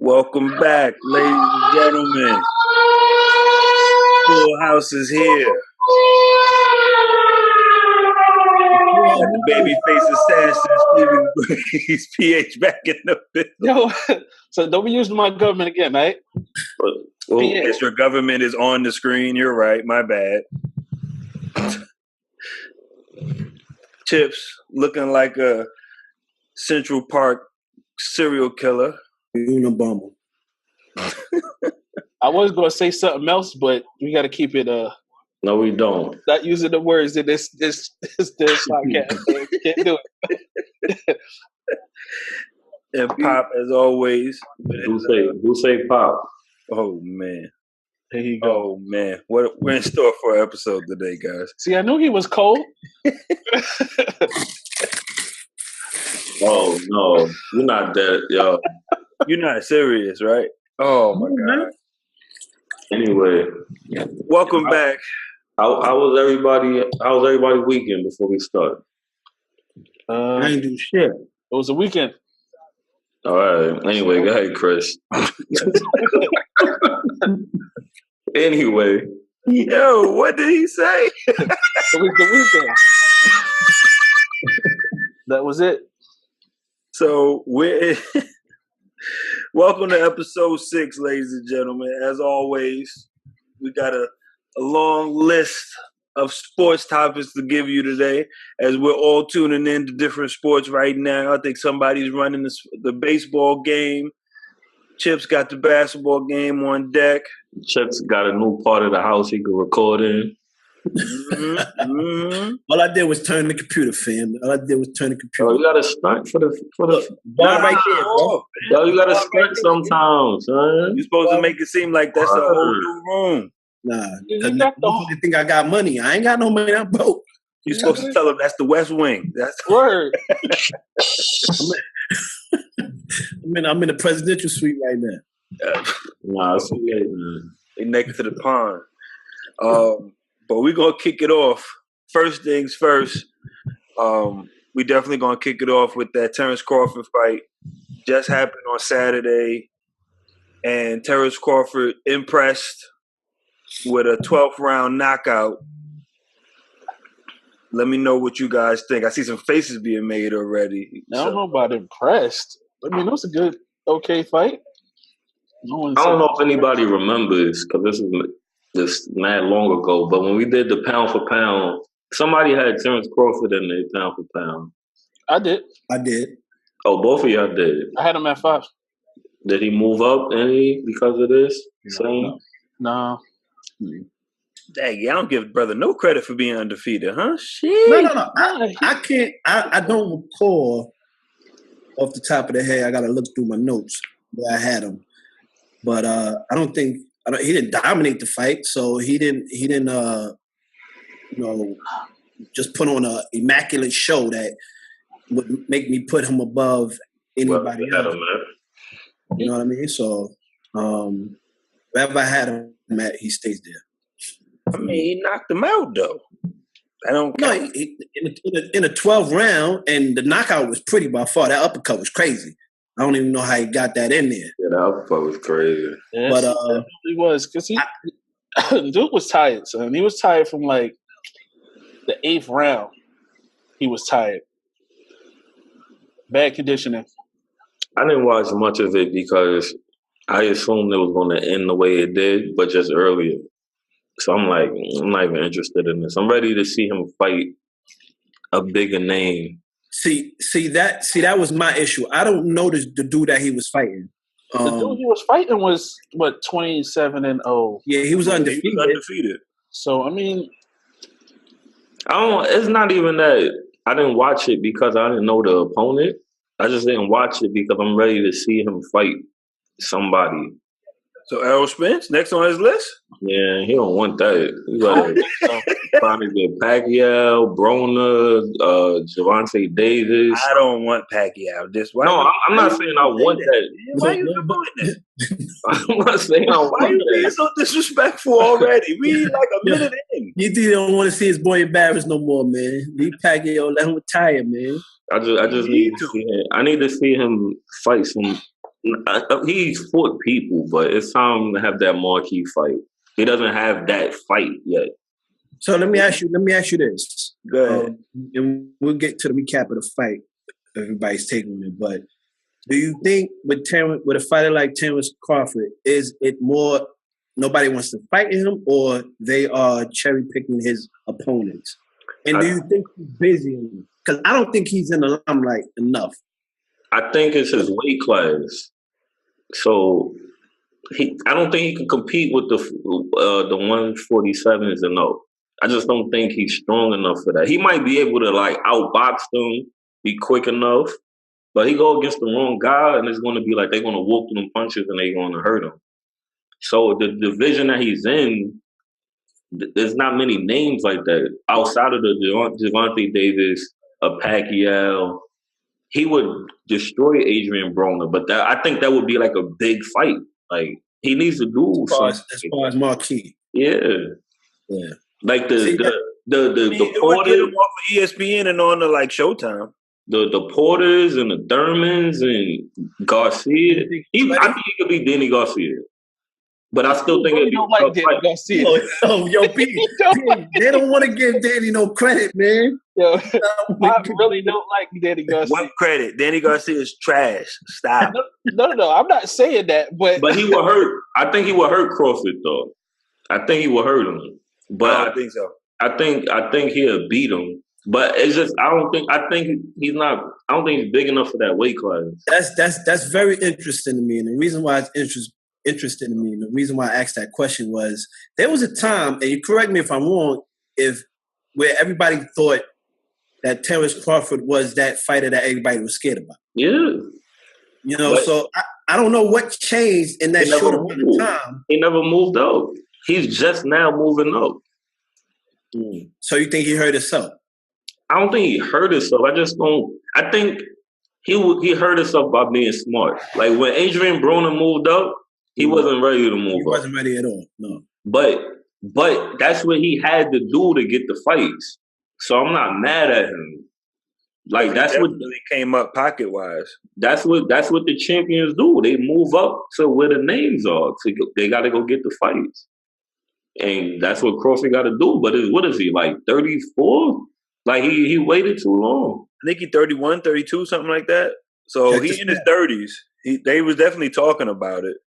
Welcome back, ladies and gentlemen. Full House is here. The baby face assassin, Stephen Breeze, PH back in the building. Yo, so don't be using my government again, right? Well, yes, your government is on the screen. You're right. My bad. Chips looking like a Central Park serial killer. Unabomber. I was going to say something else, but we got to keep it. No, we don't. Not using the words in this podcast. Can't do it. And Pop, as always. Who say Pop? Oh man. There you go. Oh man. What we're in store for an episode today, guys. See, I knew he was cold. Oh no, you're not dead, yo. You're not serious, right? Oh my god. Anyway, welcome back. How was everybody? How was everybody weekend before we start? I ain't do shit. It was a weekend. All right. Anyway, go ahead, Chris. Anyway, yo, what did he say? It was the weekend. That was it. So we're welcome to episode 6, ladies and gentlemen. As always, we got a long list of sports topics to give you today, as we're all tuning in to different sports right now. I think somebody's running the baseball game. Chips got the basketball game on deck. Chips got a new part of the house he could record in. Mm-hmm. All I did was turn the computer, fam. All I did was turn the computer. Oh, you gotta stunt for the bar right there, bro. Yo, you gotta stunt sometimes, son. You're supposed to make it seem like that's a whole new room. Nah, I think I got money. I ain't got no money. I'm broke. You're supposed to tell them that's the West Wing. That's word. I'm in the presidential suite right now. Nah, it's okay, man. They naked to the pond. But we're gonna kick it off. First things first. We definitely gonna kick it off with that Terence Crawford fight. Just happened on Saturday, and Terence Crawford impressed with a 12th round knockout. Let me know what you guys think. I see some faces being made already. I don't know about impressed. I mean, it was a good, okay fight. I don't know if anybody remembers, because this is just mad long ago, but when we did the pound for pound, somebody had Terence Crawford in their pound for pound. I did. Oh, both of y'all did. I had him at 5. Did he move up any because of this? No. Dang, I don't give brother no credit for being undefeated, huh? Shit. No. I can't. I don't recall off the top of the head. I got to look through my notes where I had him, but I don't think he didn't dominate the fight. So he didn't. Just put on an immaculate show that would make me put him above anybody else. You know what I mean? So wherever I had him at, he stays there. I mean, he knocked him out though. I don't. No, in a 12 round, and the knockout was pretty by far. That uppercut was crazy. I don't even know how he got that in there. Yeah, that uppercut was crazy. Yes, but he was, because Duke was tired, son. He was tired from like the 8th round. He was tired. Bad conditioning. I didn't watch much of it because I assumed it was going to end the way it did, but just earlier. So I'm like, I'm not even interested in this. I'm ready to see him fight a bigger name. See that was my issue. I don't know the dude that he was fighting. The dude he was fighting was 27-0. Yeah, he was undefeated. So I mean, it's not even that I didn't watch it because I didn't know the opponent. I just didn't watch it because I'm ready to see him fight somebody. So Errol Spence next on his list? Yeah, he don't want that. He probably get Pacquiao, Broner, Gervonta Davis. I don't want Pacquiao. I'm not saying I want that. Why are you doing that? I'm not saying I want Why are you being that. so disrespectful already? We like a minute in. You think they don't want to see his boy embarrassed no more, man? Leave Pacquiao, let him retire, man. I just need to see him. I need to see him fight some He's fought people, but it's time to have that marquee fight. He doesn't have that fight yet. So let me ask you this. Go ahead. And we'll get to the recap of the fight. Everybody's taking it, but do you think with a fighter like Terence Crawford, is it more nobody wants to fight him, or they are cherry picking his opponents? And do you think he's busy? Because I don't think he's in the limelight enough. I think it's his weight class. So I don't think he can compete with the 147s and up. I just don't think he's strong enough for that. He might be able to like outbox them, be quick enough, but he go against the wrong guy, and it's going to be like they're going to whoop them punches and they're going to hurt him. So the division that he's in, there's not many names like that outside of the Gervonta Davis, Pacquiao. He would destroy Adrian Broner, but I think that would be like a big fight. Like he needs to do as far as marquee. Yeah. Like the Porters, get him off of ESPN and on to like Showtime. The Porters and the Thurmans and Garcia. I think he could be Danny Garcia. But I still think you don't like Danny Garcia. Pete, they don't want to give Danny no credit, man. Yo, I really don't like Danny Garcia. What credit? Danny Garcia is trash. Stop. No. I'm not saying that, but he will hurt. I think he will hurt Crawford though. I think he will hurt him. But I don't think so. I think he'll beat him. But it's just I don't think he's big enough for that weight class. That's very interesting to me, and the reason why it's interested in me, and the reason why I asked that question was there was a time, and you correct me if I'm wrong, where everybody thought that Terence Crawford was that fighter that everybody was scared about. Yeah. So I don't know what changed in that short amount of time. He never moved up. He's just now moving up. So you think he hurt himself? I don't think he hurt himself. I think he hurt himself by being smart. Like when Adrian Broner moved up, he wasn't ready to move up. He wasn't ready at all, no. But that's what he had to do to get the fights. So I'm not mad at him. Like that's what really came up pocket wise. That's what the champions do. They move up to where the names are. They got to go get the fights, and that's what Crawford got to do. But what is he like 34? Like he waited too long. I think he's 31, 32, something like that. So he's in his 30s. They was definitely talking about it.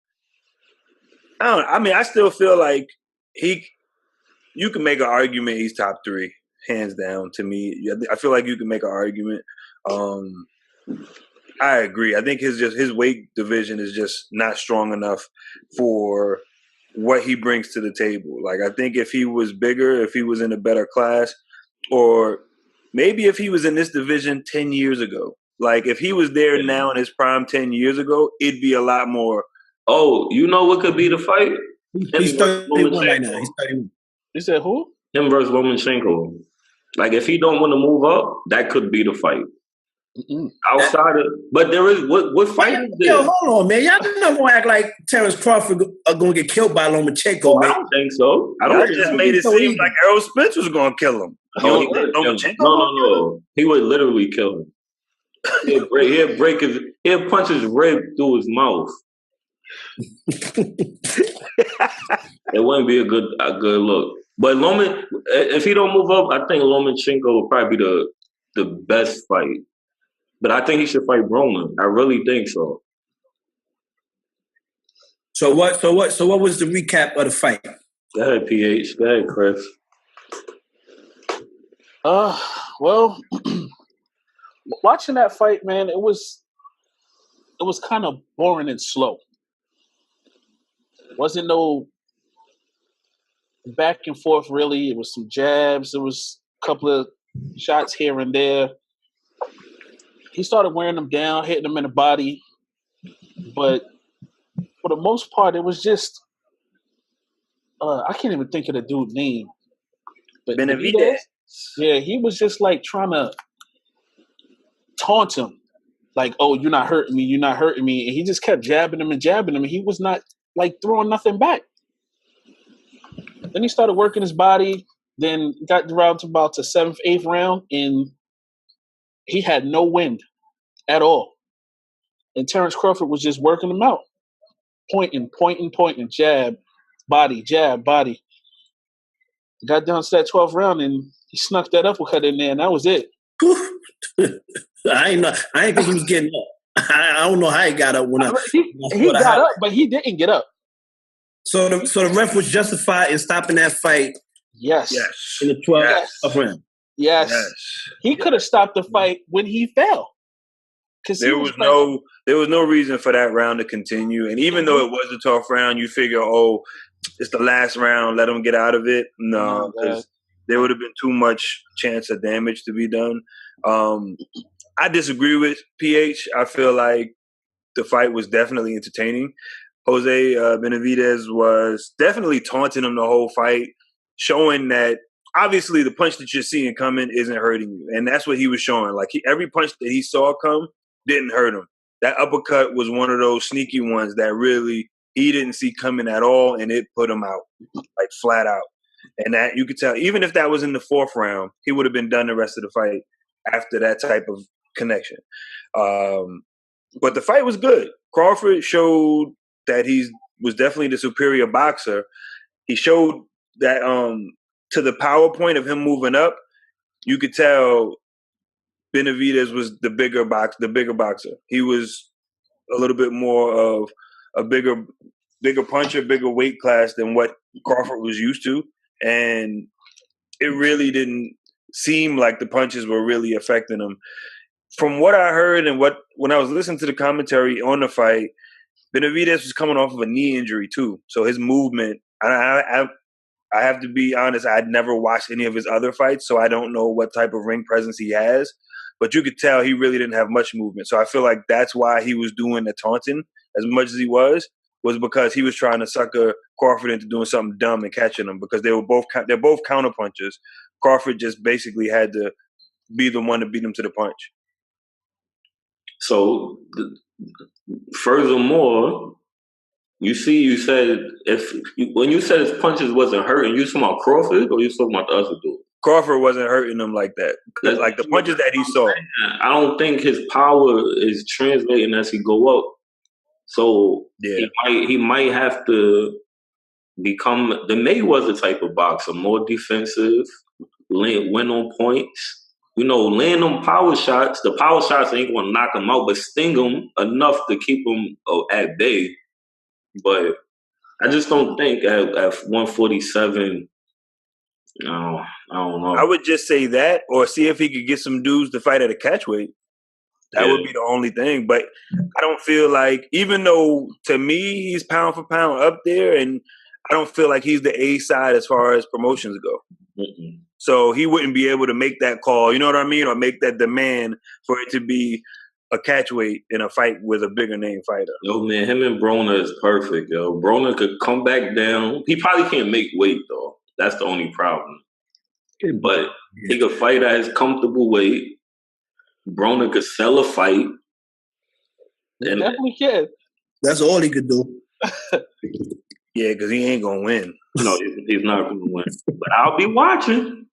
I still feel like you can make an argument he's top 3, hands down to me. I feel like you can make an argument. I agree. I think his weight division is just not strong enough for what he brings to the table. Like I think if he was bigger, if he was in a better class, or maybe if he was in this division 10 years ago, like if he was there now in his prime 10 years ago, it'd be a lot more. Oh, you know what could be the fight? He's 31 right now. He's 31. You said who? Him versus Lomachenko. Like if he don't want to move up, that could be the fight. Outside of, but there is what fight is this? Yo, hold on, man. Y'all not gonna act like Terence Crawford are gonna get killed by Lomachenko, man. I don't think so. I just made it seem like Errol Spence was gonna kill him. No. He would literally kill him. He'll punch his rib through his mouth. It wouldn't be a good look. But if he don't move up, I think Lomachenko will probably be the best fight. But I think he should fight Broner. I really think so. So what was the recap of the fight? Go ahead, PH. Go ahead, Chris. Well, watching that fight, man, it was kind of boring and slow. Wasn't no back and forth really. It was some jabs. There was a couple of shots here and there. He started wearing them down, hitting them in the body. But for the most part, it was just I can't even think of the dude's name. But Benavidez? Yeah, he was just like trying to taunt him. Like, oh, you're not hurting me, you're not hurting me. And he just kept jabbing him. And he was not like throwing nothing back. Then he started working his body, then got around to about the 7th, 8th round, and he had no wind at all. And Terence Crawford was just working him out. Pointing, jab, body, jab, body. Got down to that 12th round and he snuck that uppercut in there, and that was it. I ain't think he was getting up. I don't know how he got up he got up, but he didn't get up. So the ref was justified in stopping that fight. Yes. In the 12th round. Yes. He could have stopped the fight when he fell. There was no reason for that round to continue. And even though it was a tough round, you figure, it's the last round, let him get out of it. No, because there would have been too much chance of damage to be done. I disagree with PH. I feel like the fight was definitely entertaining. Jose Benavidez was definitely taunting him the whole fight, showing that obviously the punch that you're seeing coming isn't hurting you. And that's what he was showing. Like every punch that he saw come didn't hurt him. That uppercut was one of those sneaky ones that really he didn't see coming at all, and it put him out, like flat out. And that you could tell, even if that was in the 4th round, he would have been done the rest of the fight after that type of connection. But the fight was good. Crawford showed that he was definitely the superior boxer. He showed that to the PowerPoint of him moving up, you could tell Benavidez was the bigger boxer. He was a little bit more of a bigger puncher, bigger weight class than what Crawford was used to. And it really didn't seem like the punches were really affecting him. From what I heard and when I was listening to the commentary on the fight, Benavidez was coming off of a knee injury too. So his movement, I have to be honest, I'd never watched any of his other fights, so I don't know what type of ring presence he has. But you could tell he really didn't have much movement. So I feel like that's why he was doing the taunting as much as he was because he was trying to sucker Crawford into doing something dumb and catching him, because they're both counter punchers. Crawford just basically had to be the one to beat him to the punch. So, furthermore, you said when you said his punches wasn't hurting, you talking about Crawford or you talking about the other dude? Crawford wasn't hurting him like that. Like the punches that he saw. I don't think his power is translating as he go up. So he might have to become the Mayweather type of boxer, more defensive, win on points. Land them power shots. The power shots ain't going to knock him out, but sting him enough to keep him at bay. But I just don't think at 147, I don't know. I would just say that, or see if he could get some dudes to fight at a catchweight. That would be the only thing. But I don't feel like, even though to me he's pound for pound up there, and I don't feel like he's the A side as far as promotions go. Mm-mm. So he wouldn't be able to make that call, you know what I mean? Or make that demand for it to be a catchweight in a fight with a bigger name fighter. Yo, man, him and Broner is perfect, yo. Broner could come back down. He probably can't make weight, though. That's the only problem. But he could fight at his comfortable weight. Broner could sell a fight. He definitely can. That's all he could do. Yeah, because he ain't going to win. No, he's not going to win. But I'll be watching.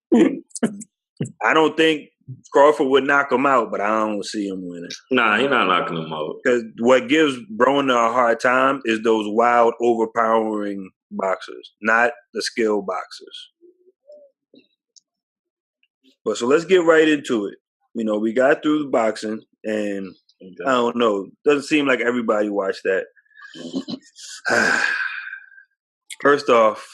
I don't think Crawford would knock him out, but I don't see him winning. Nah, he's not knocking him out. Because what gives Broner a hard time is those wild, overpowering boxers, not the skilled boxers. But so let's get right into it. We got through the boxing, and I don't know. Doesn't seem like everybody watched that. First off,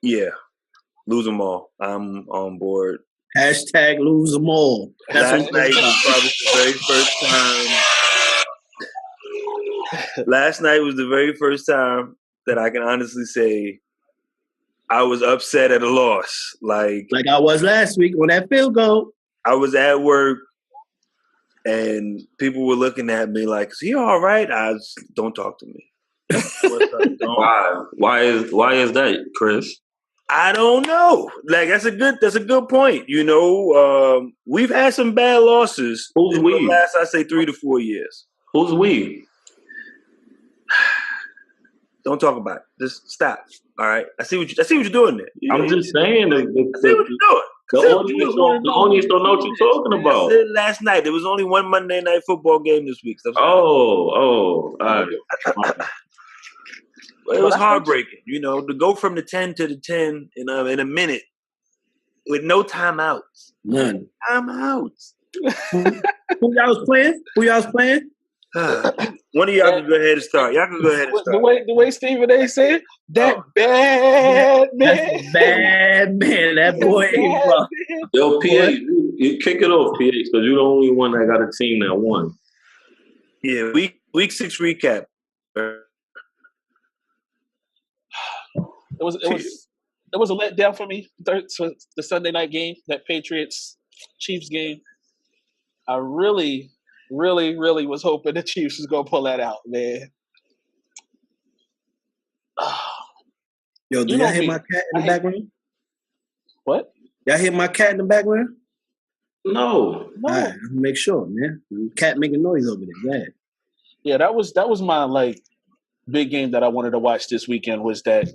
lose them all. I'm on board. Hashtag lose them all. Last night was probably the very first time. Last night was the very first time that I can honestly say I was upset at a loss. Like I was last week on that field goal. I was at work and people were looking at me like, "Is he all right?" Don't talk to me. Why is that, Chris? I don't know. Like that's a good point. We've had some bad losses. Who's we? The last, I say, 3 to 4 years. Who's we? Don't talk about it. Just stop. All right. I see what you're doing there. I'm just saying. I see what you're doing. The audience don't know what you're talking about. I said last night. There was only one Monday Night Football game this week. All right. Well, it was heartbreaking, to go from the 10 to the 10 in a minute with no timeouts. None. Timeouts. Who y'all was playing? One of y'all can go ahead and start. Y'all can go ahead and start. The way Stephen A. said, that bad man. Bad man. That boy ain't rough. Yo, PH, you kick it off, PH, because you're the only one that got a team that won. Yeah, week 6 recap. It was a letdown for me. The Sunday night game, that Patriots Chiefs game. I really, really, really was hoping the Chiefs was gonna pull that out, man. Yo, do y'all hear my cat in the background? What? Y'all hear my cat in the background? No. All right, make sure, man. Cat making noise over there. Yeah. Yeah, that was my big game that I wanted to watch this weekend was that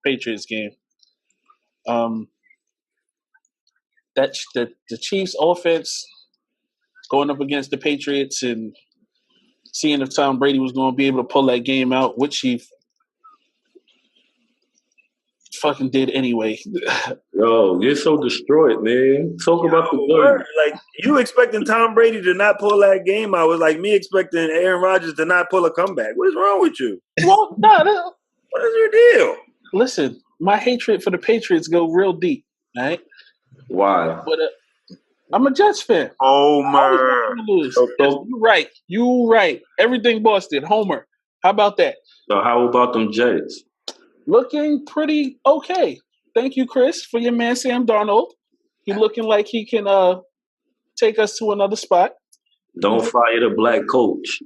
Patriots game. That the Chiefs offense going up against the Patriots and seeing if Tom Brady was going to be able to pull that game out, which he fucking did anyway. Yo, you're so destroyed, man. Talk about the good. Like, you expecting Tom Brady to not pull that game out was like me expecting Aaron Rodgers to not pull a comeback. What is wrong with you? Well, no. What is your deal? Listen, my hatred for the Patriots go real deep, right? Why? But I'm a Jets fan. Homer. You right. Everything Boston. Homer. How about that? So how about them Jets? Looking pretty okay. Thank you, Chris, for your man Sam Darnold. He's looking like he can take us to another spot. Don't fire the black coach.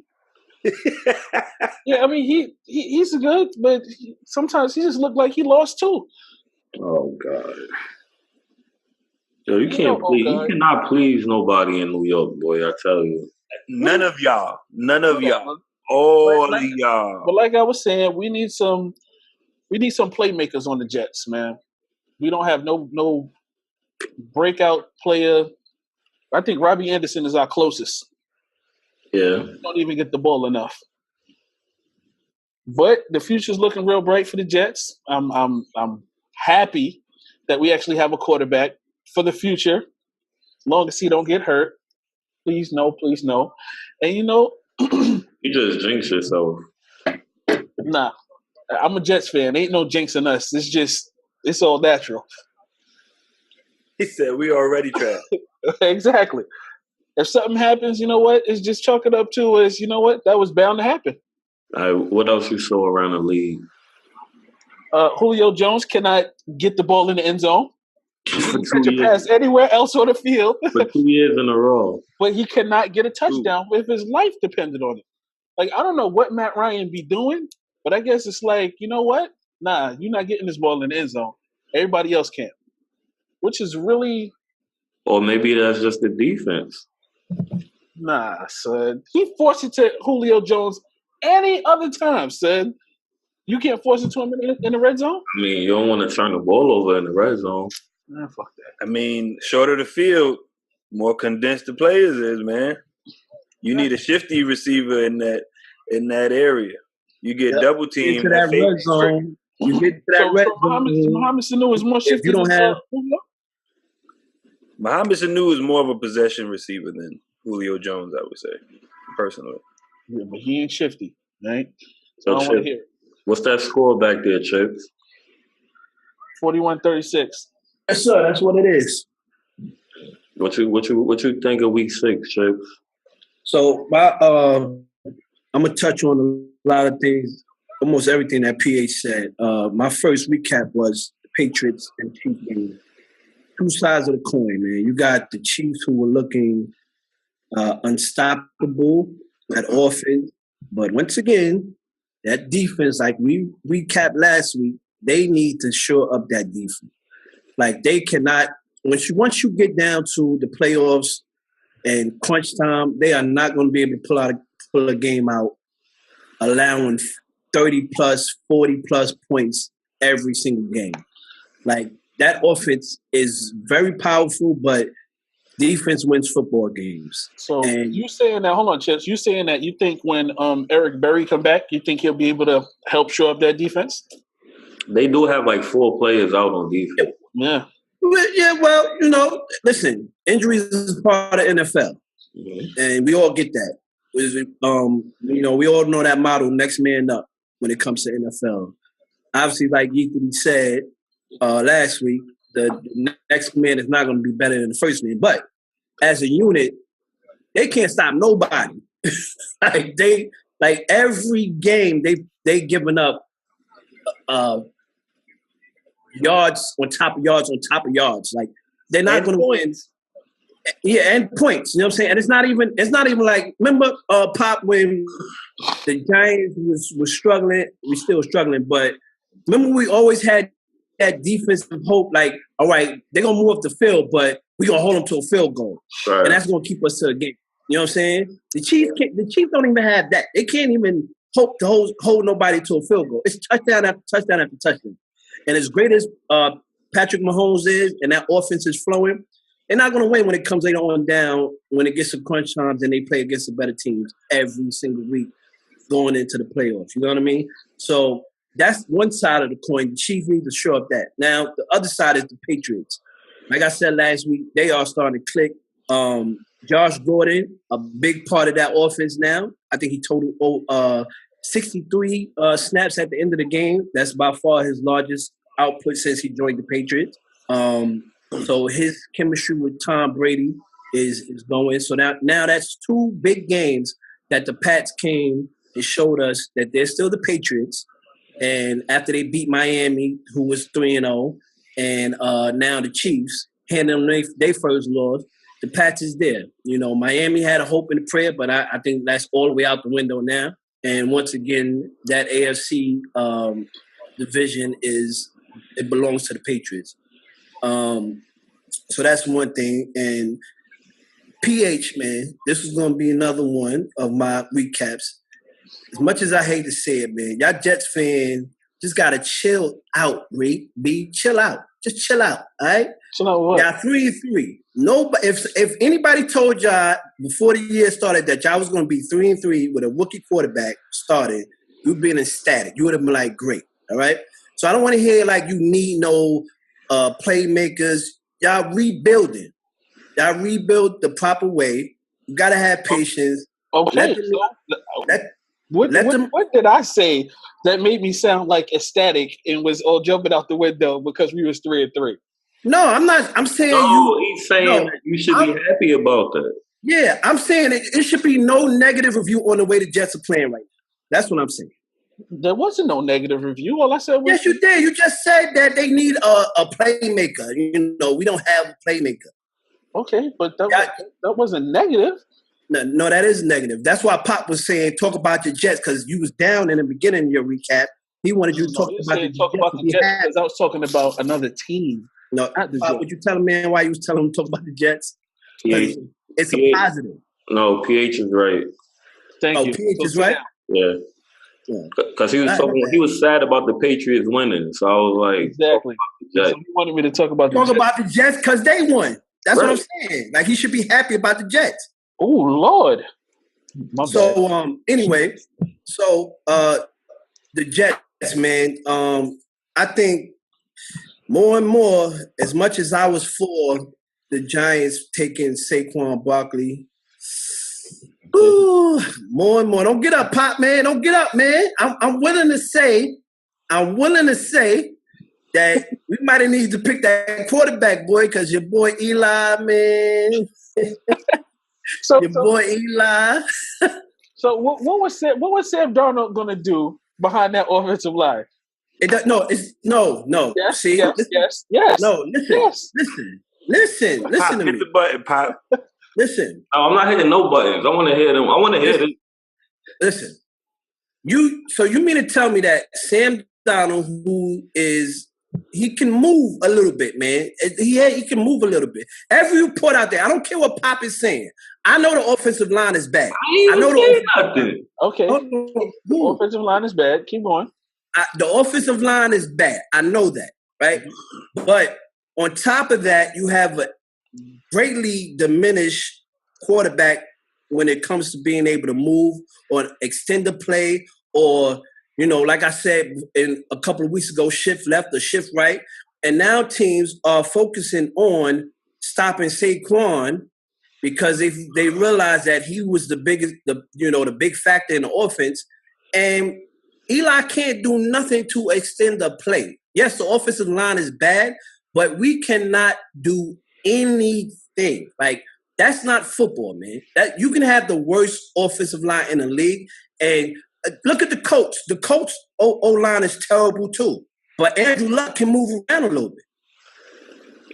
Yeah, I mean he's good, but sometimes he just looked like he lost too. Oh God. Yo, you cannot please nobody in New York, boy. I tell you. None of y'all. All of y'all. But like I was saying, we need some playmakers on the Jets, man. We don't have no breakout player. I think Robbie Anderson is our closest. Yeah. We don't even get the ball enough. But the future's looking real bright for the Jets. I'm happy that we actually have a quarterback for the future. As long as he don't get hurt. Please no. And you just jinx yourself. Nah. I'm a Jets fan. Ain't no jinxing us. It's all natural. He said we already trapped. Exactly. If something happens, you know what? It's just chalk it up to is, you know what? That was bound to happen. All right, what else you saw around the league? Julio Jones cannot get the ball in the end zone. He can catch a pass anywhere else on the field. For 2 years in a row. But he cannot get a touchdown if his life depended on it. Like, I don't know what Matt Ryan be doing, but I guess it's like, you know what? Nah, you're not getting this ball in the end zone. Everybody else can. Which is really... Or maybe that's just the defense. Nah, son. He forced it to Julio Jones any other time, son. You can't force it to him in the red zone? I mean, you don't want to turn the ball over in the red zone. Nah, fuck that. I mean, shorter the field, more condensed the players is, man. You need a shifty receiver in that area. You get double teamed. Into that red zone. You get to that red zone. Mohamed Sanu is more shifty. You don't have Mohamed Sanu is more of a possession receiver than Julio Jones, I would say, personally. Yeah, but he ain't shifty, right? So I don't want to hear it. What's that score back there, Chips? 41-36. Yes, sir. That's what it is. What you think of week 6, Chips? So I'm gonna touch on a lot of things, almost everything that PH said. My first recap was the Patriots and Chiefs game. Two sides of the coin, man. You got the Chiefs who were looking unstoppable at offense, but once again, that defense, like we recapped last week, they need to shore up that defense. Like they cannot once you get down to the playoffs and crunch time, they are not going to be able to pull a game out, allowing 30 plus, 40 plus points every single game. Like that offense is very powerful, but defense wins football games. So you saying that? Hold on, Chips. You saying that you think when Eric Berry come back, you think he'll be able to help shore up that defense? They do have like 4 players out on defense. Yeah. Yeah, well, listen, injuries is part of NFL, and we all get that. We all know that model, next man up, when it comes to NFL. Obviously, like Yeaton said last week, the next man is not going to be better than the first man. But as a unit, they can't stop nobody. Every game they giving up yards on top of yards on top of yards. Like they're not going to win. Yeah, and points. You know what I'm saying? And it's not even like, remember Pop, when the Giants was struggling, we still struggling, but remember we always had that defensive hope, like, all right, they're going to move up the field, but we're going to hold them to a field goal. Right. And that's going to keep us to the game. You know what I'm saying? The Chiefs don't even have that. They can't even hope to hold nobody to a field goal. It's touchdown after touchdown after touchdown. And as great as Patrick Mahomes is and that offense is flowing, they're not going to win when it comes later on down, when it gets to crunch times and they play against the better teams every single week going into the playoffs. You know what I mean? So that's one side of the coin. The Chiefs need to show up that. Now, the other side is the Patriots. Like I said last week, they are starting to click. Josh Gordon, a big part of that offense now. I think he totaled 63 snaps at the end of the game. That's by far his largest output since he joined the Patriots. So his chemistry with Tom Brady is going. So now that's 2 big games that the Pats came and showed us that they're still the Patriots. And after they beat Miami, who was 3-0, and now the Chiefs handing them their first loss, the Pats is there. Miami had a hope and a prayer, but I think that's all the way out the window now. And once again, that AFC division it belongs to the Patriots. So that's one thing. And PH, man, this is going to be another one of my recaps. As much as I hate to say it, man, y'all Jets fan just got to chill out, B. Chill out. Just chill out, all right? Chill out what? Y'all 3-3. Nobody, if anybody told y'all before the year started that y'all was going to be 3-3 with a rookie quarterback started, you'd been ecstatic. You would have been like, great, all right? So I don't want to hear like you need no playmakers. Y'all rebuilding. Y'all rebuild the proper way. You got to have patience. Okay. What did I say that made me sound like ecstatic and was all jumping out the window because we was 3-3? No, I'm not. I'm saying he's saying that you should be happy about that. Yeah, I'm saying it should be no negative review on the way the Jets are playing right now. That's what I'm saying. There wasn't no negative review. All I said was... Yes, you did. You just said that they need a playmaker. We don't have a playmaker. Okay, but that wasn't negative. No, that is negative. That's why Pop was saying, talk about your Jets, because you was down in the beginning of your recap. He wanted you to talk about the Jets because I was talking about another team. No, Pop, would you tell him, man, why you was telling him to talk about the Jets? It's a positive. No, PH is right. Thank you. PH is right? Yeah. Because he was he was sad about the Patriots winning. So I was like, exactly. So he wanted me to talk about the Jets because they won. That's what I'm saying. Like, he should be happy about the Jets. Oh, Lord. Anyway, the Jets, man, I think more and more, as much as I was for the Giants taking Saquon Barkley, more and more. Don't get up, Pop, man. Don't get up, man. I'm willing to say that we might have needed to pick that quarterback, boy, because your boy Eli, man. Boy Eli. So what was Sam Darnold going to do behind that offensive line? No. Yes, see, yes. No, listen to me. Hit the button, Pop. Listen. No, I'm not hitting no buttons. I want to hear them. I want to hear this. Listen. You mean to tell me that Sam Darnold, he can move a little bit, man. He can move a little bit. Every report out there, I don't care what Pop is saying. I know the offensive line is bad. I know nothing. Okay. The offensive line is bad. Keep going. The offensive line is bad. I know that, right? But On top of that, you have a greatly diminished quarterback when it comes to being able to move or extend the play, or, like I said in a couple of weeks ago, shift left or shift right. And now teams are focusing on stopping Saquon because they realize that he was the big factor in the offense. And Eli can't do nothing to extend the play. Yes, the offensive line is bad, but we cannot do anything. Like, that's not football, man. That you can have the worst offensive line in the league, and look at the coach. The coach O-line is terrible too. But Andrew Luck can move around a little bit.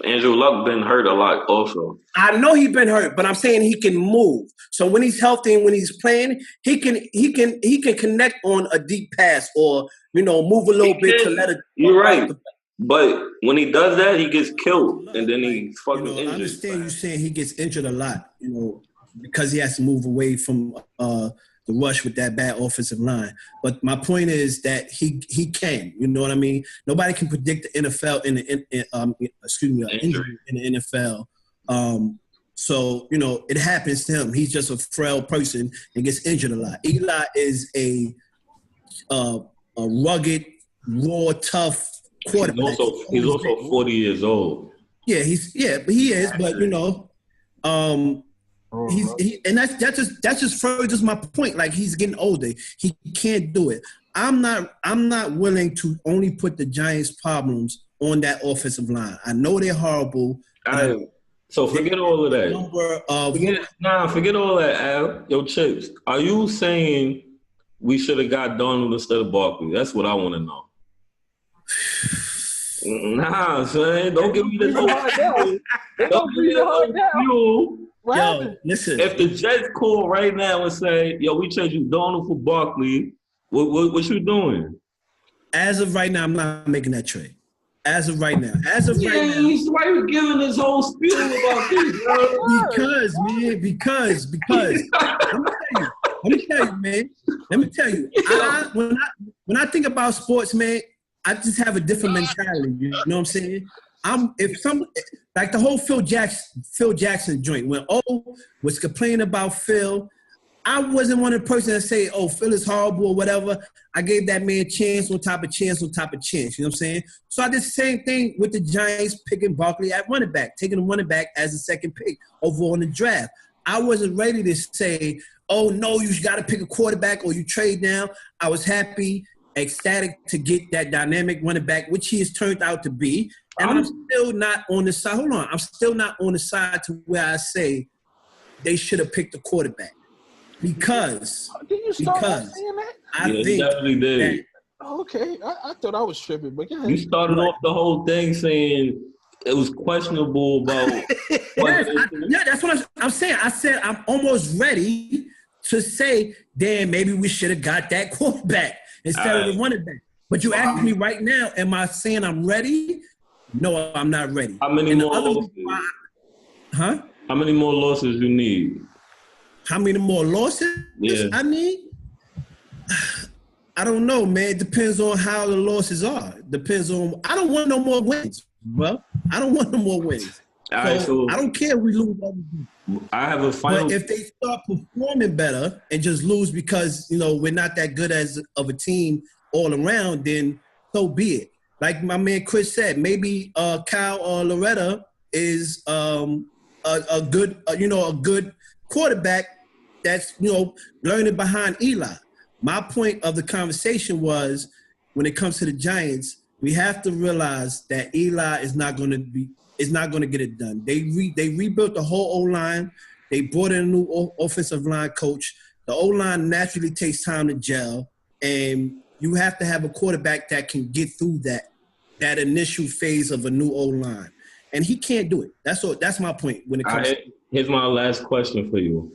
Andrew Luck been hurt a lot also. I know he's been hurt, but I'm saying he can move. So when he's healthy and when he's playing, he can connect on a deep pass or move a little bit to let it. You're right. But when he does that, he gets killed, and then he's fucking injured. I understand you saying he gets injured a lot, because he has to move away from the rush with that bad offensive line. But my point is that he can. You know what I mean? Nobody can predict the NFL injury in the NFL. So it happens to him. He's just a frail person and gets injured a lot. Eli is a rugged, raw, tough quarterback. He's also 40 years old. Yeah, but he is. But and that just furthers my point. Like, he's getting older. He can't do it. I'm not willing to only put the Giants' problems on that offensive line. I know they're horrible. So forget all of that. Forget all that, Al. Yo, Chips, are you saying we should have got Donald instead of Barkley? That's what I want to know. Nah, son. Don't give me this hard down. Don't give me the hard down. Yo, listen. If the Jets call right now and say, "Yo, we change you Donald for Barkley," what you doing? As of right now, I'm not making that trade. As of right now. Why are you giving this whole spiel about this, bro? Because. Let me tell you. When I think about sports, man, I just have a different mentality. You know what I'm saying? Like the whole Phil Jackson joint, when O was complaining about Phil, I wasn't one of the person that say, "Oh, Phil is horrible" or whatever. I gave that man chance on top of chance on top of chance. You know what I'm saying? So I did the same thing with the Giants picking Barkley at running back, taking the running back as a second pick overall in the draft. I wasn't ready to say, "Oh no, you got to pick a quarterback or you trade now." I was happy, ecstatic to get that dynamic running back, which he has turned out to be. And I'm still not on the side. Hold on, I'm still not on the side to where I say they should have picked a quarterback. Because saying that? I think you definitely did. Okay, I thought I was tripping, but yeah. You started off the whole thing saying it was questionable about. That's what I'm saying. I said I'm almost ready to say, damn, maybe we should have got that quarterback instead of the running back. But you asked me right now, am I saying I'm ready? No, I'm not ready. How many more losses? Huh? How many more losses you need? How many more losses I need? I don't know, man. It depends on how the losses are. Depends on. I don't want no more wins, bro. I don't want no more wins. So I don't care if we lose. I have a final. But if they start performing better and just lose because we're not that good of a team all around, then so be it. Like my man Chris said, maybe Kyle or Loretta is a good quarterback that's learning behind Eli. My point of the conversation was, when it comes to the Giants, we have to realize that Eli is not going to get it done. They rebuilt the whole O-line. They brought in a new offensive line coach. The O-line naturally takes time to gel, and you have to have a quarterback that can get through that initial phase of a new O-line. And he can't do it. That's my point when it comes to – Here's my last question for you.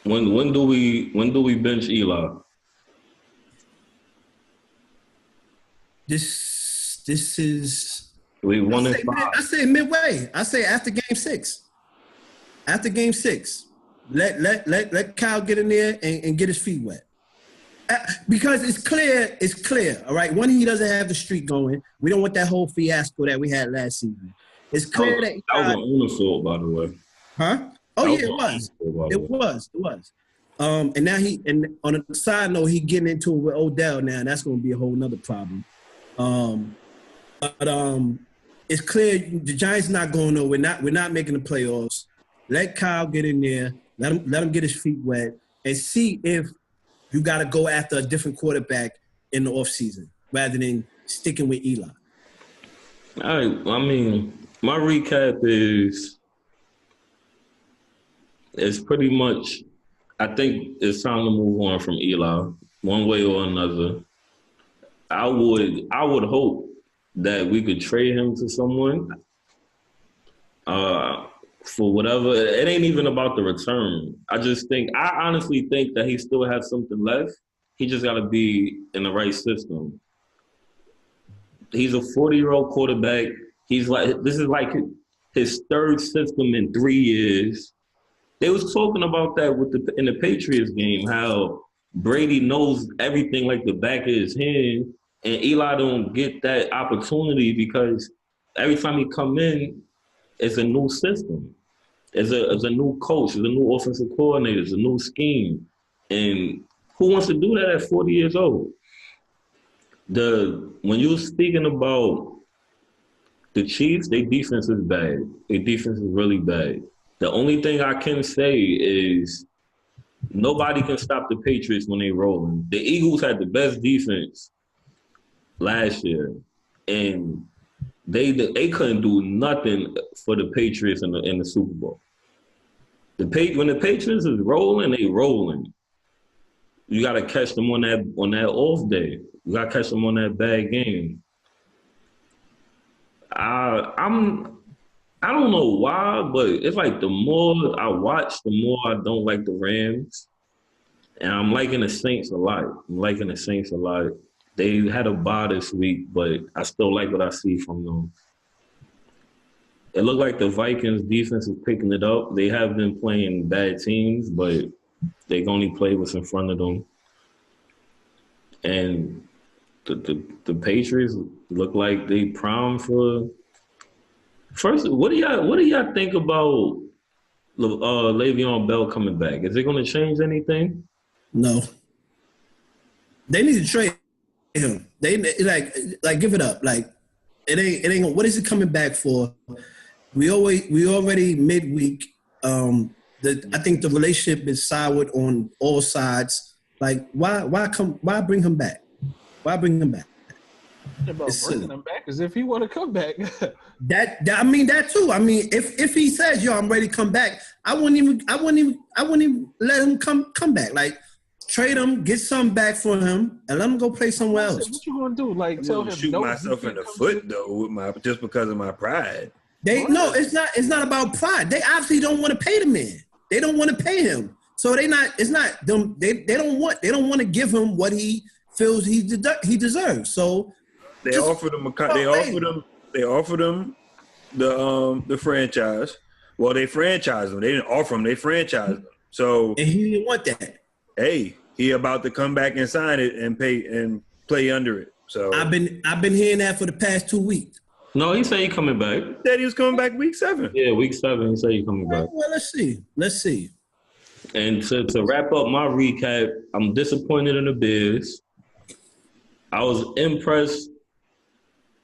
When do we bench Eli? This is we won it. I say midway. I say after game 6. After game 6. Let Kyle get in there and get his feet wet. Because it's clear, all right? One, he doesn't have the streak going. We don't want that whole fiasco that we had last season. It's clear that was an owner fault, by the way. Huh? Oh yeah, it was. It was. And now and on a side note, he getting into it with Odell now, and that's going to be a whole nother problem. But it's clear the Giants not going nowhere. We're not making the playoffs. Let Kyle get in there. Let him get his feet wet and see if you got to go after a different quarterback in the offseason rather than sticking with Eli. All right. I mean, my recap is pretty much, I think it's time to move on from Eli one way or another. I would hope that we could trade him to someone for whatever. It ain't even about the return. I honestly think that he still has something left. He just got to be in the right system. He's a 40-year-old quarterback. This is like his third system in 3 years. They was talking about that in the Patriots game, how Brady knows everything like the back of his hand, and Eli don't get that opportunity because every time he come in, it's a new system. It's a new coach. It's a new offensive coordinator. It's a new scheme. And who wants to do that at 40 years old? When you were speaking about the Chiefs, their defense is bad. Their defense is really bad. The only thing I can say is nobody can stop the Patriots when they're rolling. The Eagles had the best defense last year, and they couldn't do nothing for the Patriots in the Super Bowl. When the Patriots is rolling, they rolling. You got to catch them on that off day. You got to catch them on that bad game. I don't know why, but it's like the more I watch, the more I don't like the Rams. And I'm liking the Saints a lot. They had a bye this week, but I still like what I see from them. It looked like the Vikings defense is picking it up. They have been playing bad teams, but they only play what's in front of them. And the Patriots look like they primed for. First, what do y'all think about Le'Veon Bell coming back? Is it going to change anything? No. They need to trade him. They like give it up. Like it ain't. What is it coming back for? We already midweek. I think the relationship is soured on all sides. Like why bring him back? Why bring him back? About bringing him back as if he want to come back. I mean that too. I mean if he says, "Yo, I'm ready to come back," I wouldn't even let him come back. Like trade him, get something back for him, and let him go play somewhere else. What you gonna do? Like tell him shoot myself in the foot though just because of my pride. It's not about pride. They obviously don't want to pay the man. They don't want to pay him. So it's not them. They don't want to give him what he feels he deserves. So they offered him the franchise. Well, they franchised him. They didn't offer him. They franchised him. So and he didn't want that. Hey, he about to come back and sign it and pay and play under it. So I've been hearing that for the past 2 weeks. No, he said he coming back. He said he was coming back week 7. Yeah, week 7. He said he coming back. Well, let's see. And to wrap up my recap, I'm disappointed in the Bears. I was impressed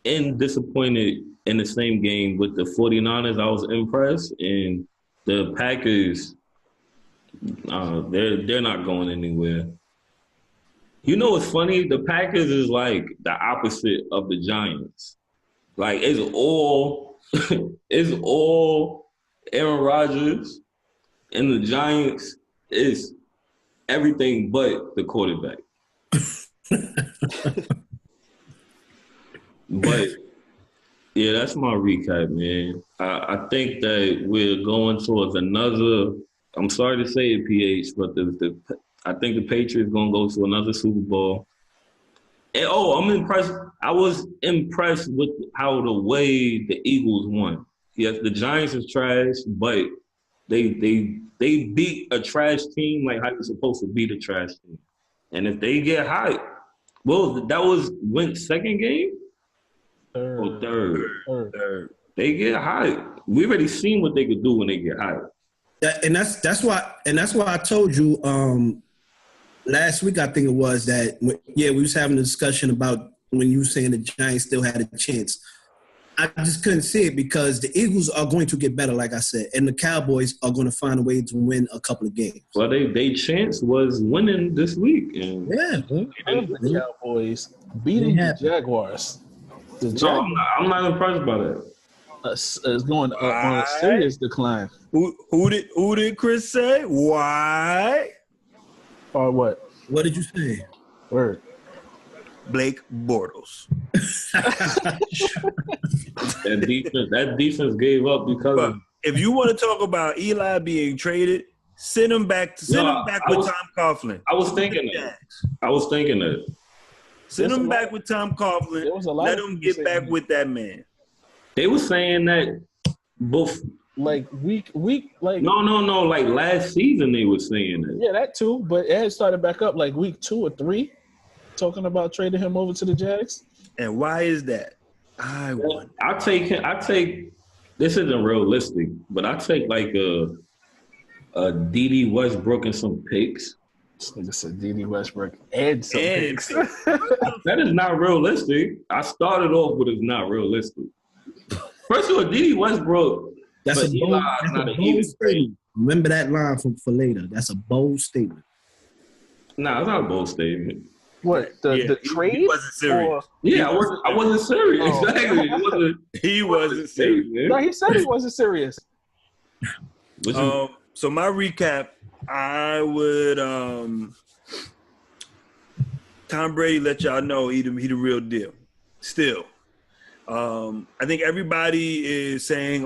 and disappointed in the same game with the 49ers. I was impressed, and the Packers, they're not going anywhere. You know what's funny? The Packers is like the opposite of the Giants. Like it's all Aaron Rodgers, and the Giants is everything but the quarterback. But yeah, that's my recap, man. I think that we're going towards another. I'm sorry to say it, PH, but I think the Patriots gonna go to another Super Bowl. And I'm impressed. I was impressed with how the way the Eagles won. Yes, the Giants is trash, but they beat a trash team like how you're supposed to beat a trash team. And if they get hot, well, that was Wentz second game? Third. Third. They get hot. We already seen what they could do when they get hot. And that's why I told you last week. I think it was that. We was having a discussion about when you were saying the Giants still had a chance. I just couldn't see it because the Eagles are going to get better, like I said, and the Cowboys are going to find a way to win a couple of games. Well, they chance was winning this week. And the Cowboys beating the Jaguars. I'm not impressed by that. It's going on a serious decline. Who did Chris say? Why? Or what? What did you say? Word. Blake Bortles. that defense gave up because if you want to talk about Eli being traded, send him back with Tom Coughlin. I was thinking that. Send him back with Tom Coughlin. Let him get back with that man. They were saying that both week like no like last season they were saying that. Yeah, that too, but it had started back up like week 2 or 3. Talking about trading him over to the Jags. And why is that? I take this isn't realistic, but I take like a D.D. Westbrook and some picks. This nigga said D.D. Westbrook and some picks. That is not realistic. I started off with it's not realistic. First of all, D.D. Westbrook. That's a bold statement. Remember that line for later. That's a bold statement. Nah, it's not a bold statement. What the trade? He wasn't serious. I wasn't serious. Oh. Exactly. He wasn't serious. No, he said he wasn't serious. So my recap, I would Tom Brady let y'all know he the real deal. Still, I think everybody is saying,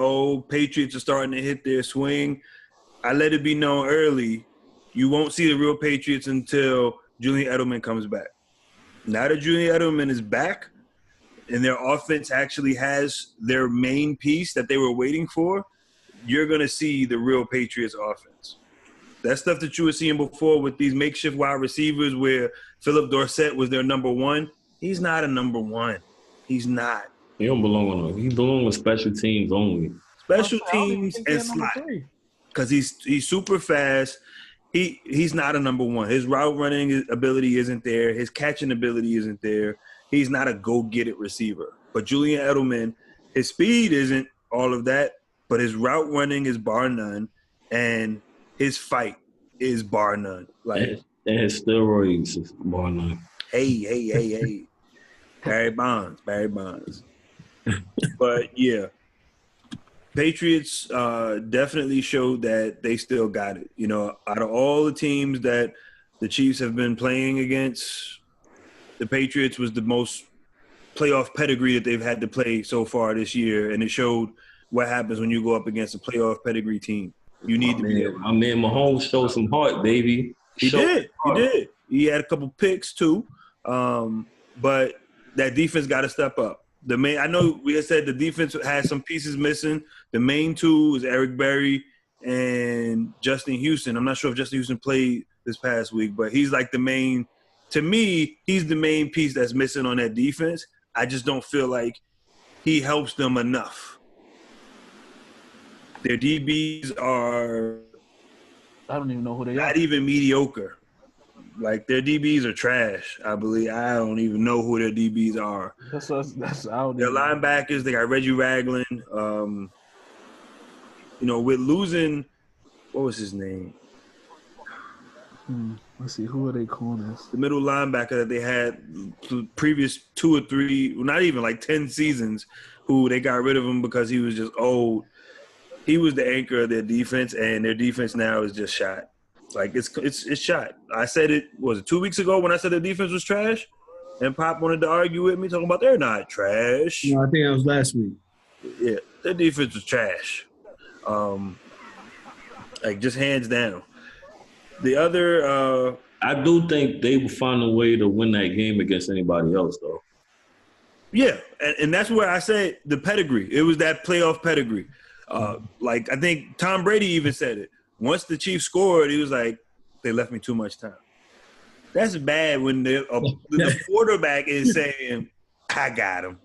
Patriots are starting to hit their swing. I let it be known early, you won't see the real Patriots until Julian Edelman comes back. Now that Julian Edelman is back and their offense actually has their main piece that they were waiting for, you're going to see the real Patriots offense. That stuff that you were seeing before with these makeshift wide receivers where Philip Dorsett was their number one, he's not a number one. He's not. He don't belong on he belongs with special teams only. Special teams and slot. Because he's super fast. He's not a number one. His route running ability isn't there. His catching ability isn't there. He's not a go-get-it receiver. But Julian Edelman, his speed isn't all of that, but his route running is bar none, and his fight is bar none. And his steroids is bar none. Hey. Barry Bonds. But, yeah. Patriots definitely showed that they still got it. You know, out of all the teams that the Chiefs have been playing against, the Patriots was the most playoff pedigree that they've had to play so far this year, and it showed what happens when you go up against a playoff pedigree team. You need to be there. My man Mahomes showed some heart, baby. He did. He had a couple picks too, but that defense got to step up. I know we had said the defense has some pieces missing. The main two is Eric Berry and Justin Houston. I'm not sure if Justin Houston played this past week, but he's like the main – to me, he's the main piece that's missing on that defense. I just don't feel like he helps them enough. Their DBs are – I don't even know who they are. Not even mediocre. Like, their DBs are trash, I believe. I don't even know who their DBs are. Their linebackers, they got Reggie Ragland. With losing – what was his name? Let's see. Who are they calling this? The middle linebacker that they had the previous 2 or 3 – not even like 10 seasons, who they got rid of him because he was just old. He was the anchor of their defense, and their defense now is just shot. Like, it's shot. I said it, was it 2 weeks ago when I said the defense was trash? And Pop wanted to argue with me, talking about they're not trash. No, I think that was last week. Yeah, their defense was trash. Just hands down. The other I do think they will find a way to win that game against anybody else, though. Yeah, and that's where I said the pedigree. It was that playoff pedigree. I think Tom Brady even said it. Once the Chiefs scored, he was like, they left me too much time. That's bad when the quarterback is saying, I got him.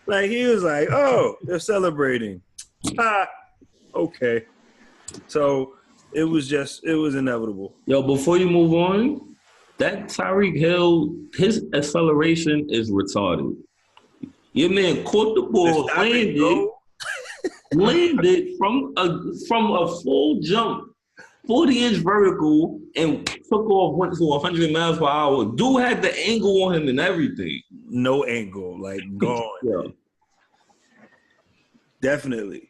Like, he was like, oh, they're celebrating. Okay. So it was inevitable. Yo, before you move on, that Tyreek Hill, his acceleration is retarded. Your man caught the ball, landed from a full jump, 40-inch vertical, and took off, went to 100 miles per hour. Dude had the angle on him and everything. No angle, like gone. Yeah. Definitely.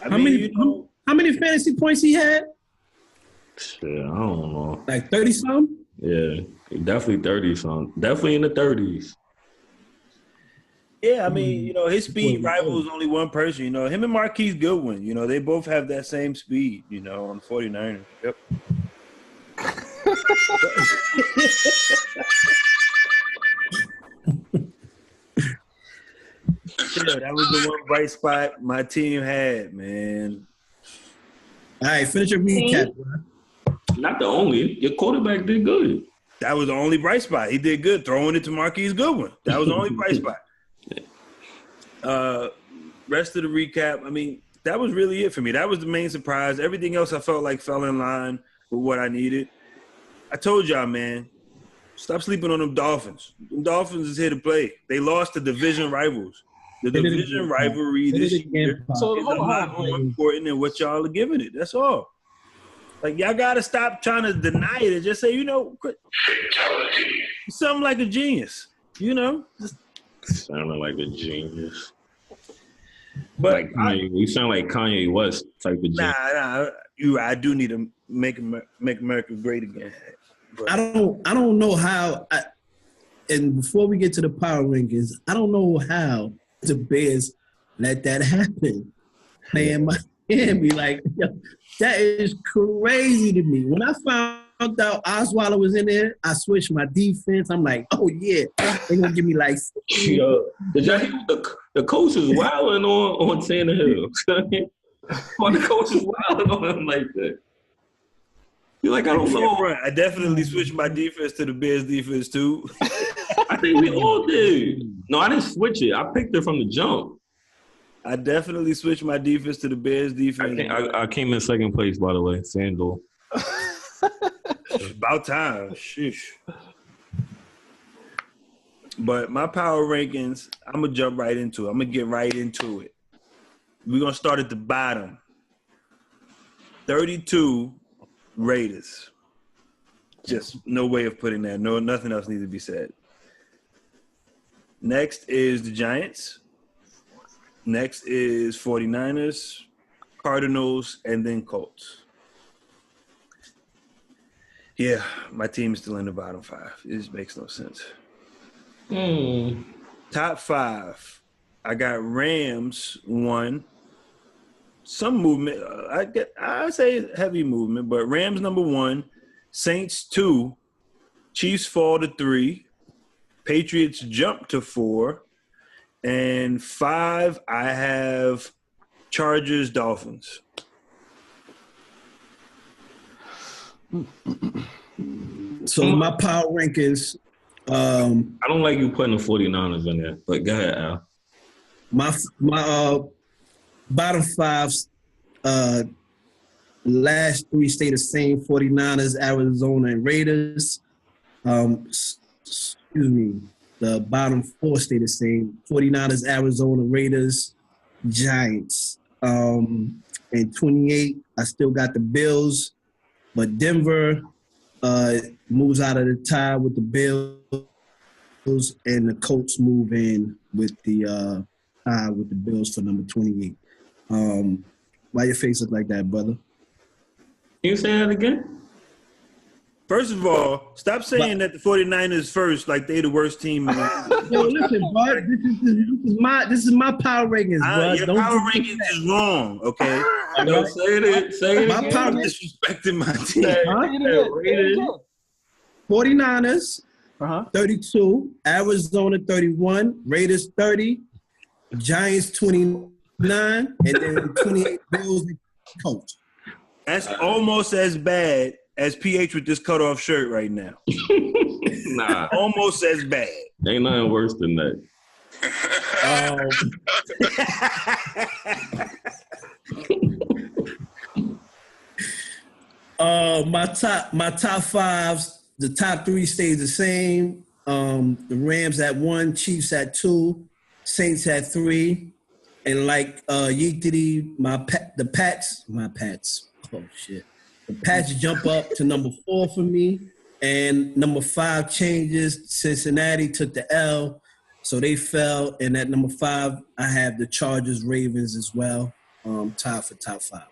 How many fantasy points he had? Shit, I don't know. Like 30-something? Yeah, definitely 30-something. Definitely in the 30s. Yeah, I mean, his speed rival is only one person. Him and Marquise Goodwin, they both have that same speed, on the 49ers. Yep. Yeah, that was the one bright spot my team had, man. All right, finish your recap, bro. Not the only. Your quarterback did good. That was the only bright spot. He did good throwing it to Marquise Goodwin. That was the only bright spot. Rest of the recap, I mean, that was really it for me. That was the main surprise. Everything else I felt like fell in line with what I needed. I told y'all, man, stop sleeping on them Dolphins. Them Dolphins is here to play. They lost to division rivals. The division rivalry this year is a lot more important than what y'all are giving it. That's all. Like, y'all got to stop trying to deny it and just say, fatality. Something like a genius, Just sounding like a genius. But like Kanye, you sound like Kanye West type of genius. Nah. I do need to make America great again. But I don't know how. And before we get to the power rankings, I don't know how the Bears let that happen. Playing Miami, like, that is crazy to me. When I found out Osweiler was in there, I switched my defense. I'm like, oh yeah, they're gonna give me like. Yo, did y'all hear the coach is wilding on Tannehill? Why the coach is wilding on him like that? You're like, I don't know. I definitely switched my defense to the Bears defense too. I think we all did. No, I didn't switch it. I picked it from the jump. I definitely switched my defense to the Bears defense. I came in second place, by the way. Sandal. About time. Sheesh. But my power rankings, I'm going to jump right into it. I'm going to get right into it. We're going to start at the bottom. 32 Raiders. Just no way of putting that. No, nothing else needs to be said. Next is the Giants. Next is 49ers, Cardinals, and then Colts. Yeah, my team is still in the bottom five. It just makes no sense. Top five. I got Rams 1. Some movement. I say heavy movement, but Rams number 1, Saints 2, Chiefs fall to 3, Patriots jump to 4, and 5, I have Chargers, Dolphins. So my power rankings. I don't like you putting the 49ers in there, but go ahead, Al. My bottom five, last 3 stay the same: 49ers, Arizona, and Raiders. Excuse me. The bottom 4 stay the same: 49ers, Arizona, Raiders, Giants. And 28, I still got the Bills, but Denver moves out of the tie with the Bills, and the Colts move in with the tie with the Bills for number 28. Why your face look like that, brother? Can you say that again? First of all, stop saying that the 49ers first, like they the worst team. Yo, listen, bud. This is my power rankings, bud. Your power rankings is wrong, okay? No, say it. My power disrespecting my team. 49ers, 32, Arizona 31, Raiders 30, Giants 29, and then 28 Bills and Colts. That's almost as bad as PH with this cutoff shirt right now. Nah. Almost as bad. Ain't nothing worse than that. My top fives, the top three stays the same. The Rams at 1, Chiefs at 2, Saints at 3, and like Yeetity, the Pats. Oh shit, the Pats jump up to number 4 for me, and number 5 changes. Cincinnati took the L, so they fell. And at number 5, I have the Chargers, Ravens as well. Tied for top 5.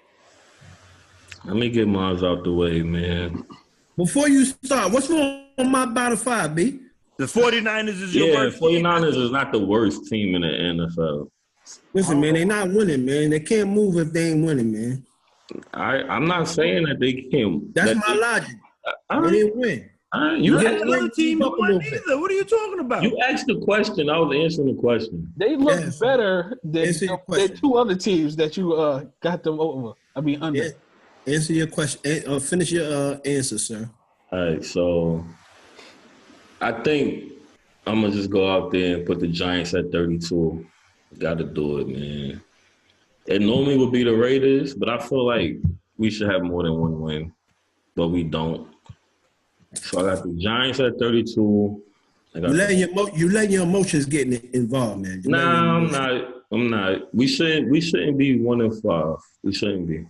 Let me get mine out the way, man. Before you start, what's wrong with my bottom 5, B? The 49ers is your worst 49ers team. is not the worst team in the NFL. Listen, man, they not winning, man. They can't move if they ain't winning, man. I'm not saying that they can't. That's my logic. They didn't win. You ain't another team that won either. What are you talking about? You asked the question. I was answering the question. They look better than 2 other teams that you got them over. I mean, under. Yeah. Answer your question. Finish your answer, sir. All right, so I think I'm going to just go out there and put the Giants at 32. Got to do it, man. It normally would be the Raiders, but I feel like we should have more than one win, but we don't. So I got the Giants at 32. You letting your emotions get involved, man. I'm not. We shouldn't be 1-5. We shouldn't be.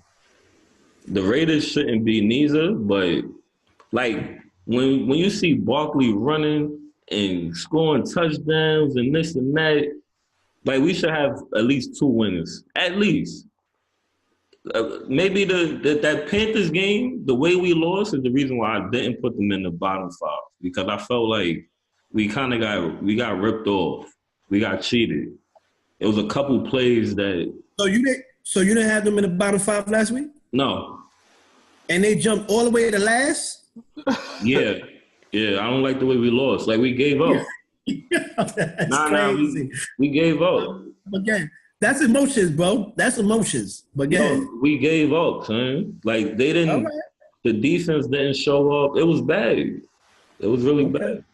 The Raiders shouldn't be neither, but like when you see Barkley running and scoring touchdowns and this and that, like we should have at least 2 wins. At least. Maybe that Panthers game, the way we lost is the reason why I didn't put them in the bottom 5, because I felt like we got ripped off. We got cheated. It was a couple plays that. So you didn't have them in the bottom 5 last week? No. And they jumped all the way to last? Yeah. I don't like the way we lost. Like we gave up. That's crazy. We gave up. Again, that's emotions, bro. That's emotions. But again, we gave up, son. Like they didn't. Right. The defense didn't show up. It was bad. It was really bad.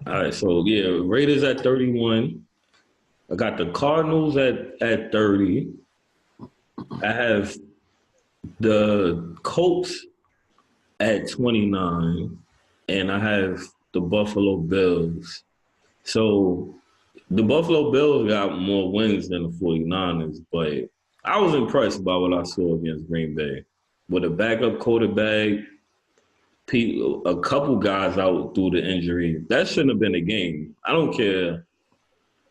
All right, so Raiders at 31. I got the Cardinals at 30. I have the Colts at 29, and I have the Buffalo Bills. So the Buffalo Bills got more wins than the 49ers, but I was impressed by what I saw against Green Bay. With a backup quarterback, a couple guys out through the injury, that shouldn't have been a game. I don't care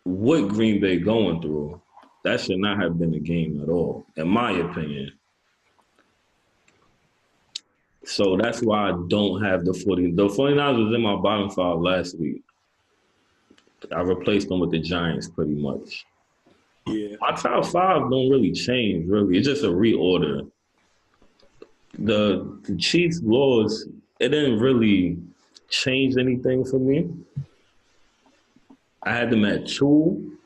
what Green Bay going through. That should not have been a game at all, in my opinion. So that's why I don't have the 49ers. The 49ers was in my bottom 5 last week. I replaced them with the Giants pretty much. Yeah. My top 5 don't really change, really. It's just a reorder. The Chiefs loss, it didn't really change anything for me. I had them at 2.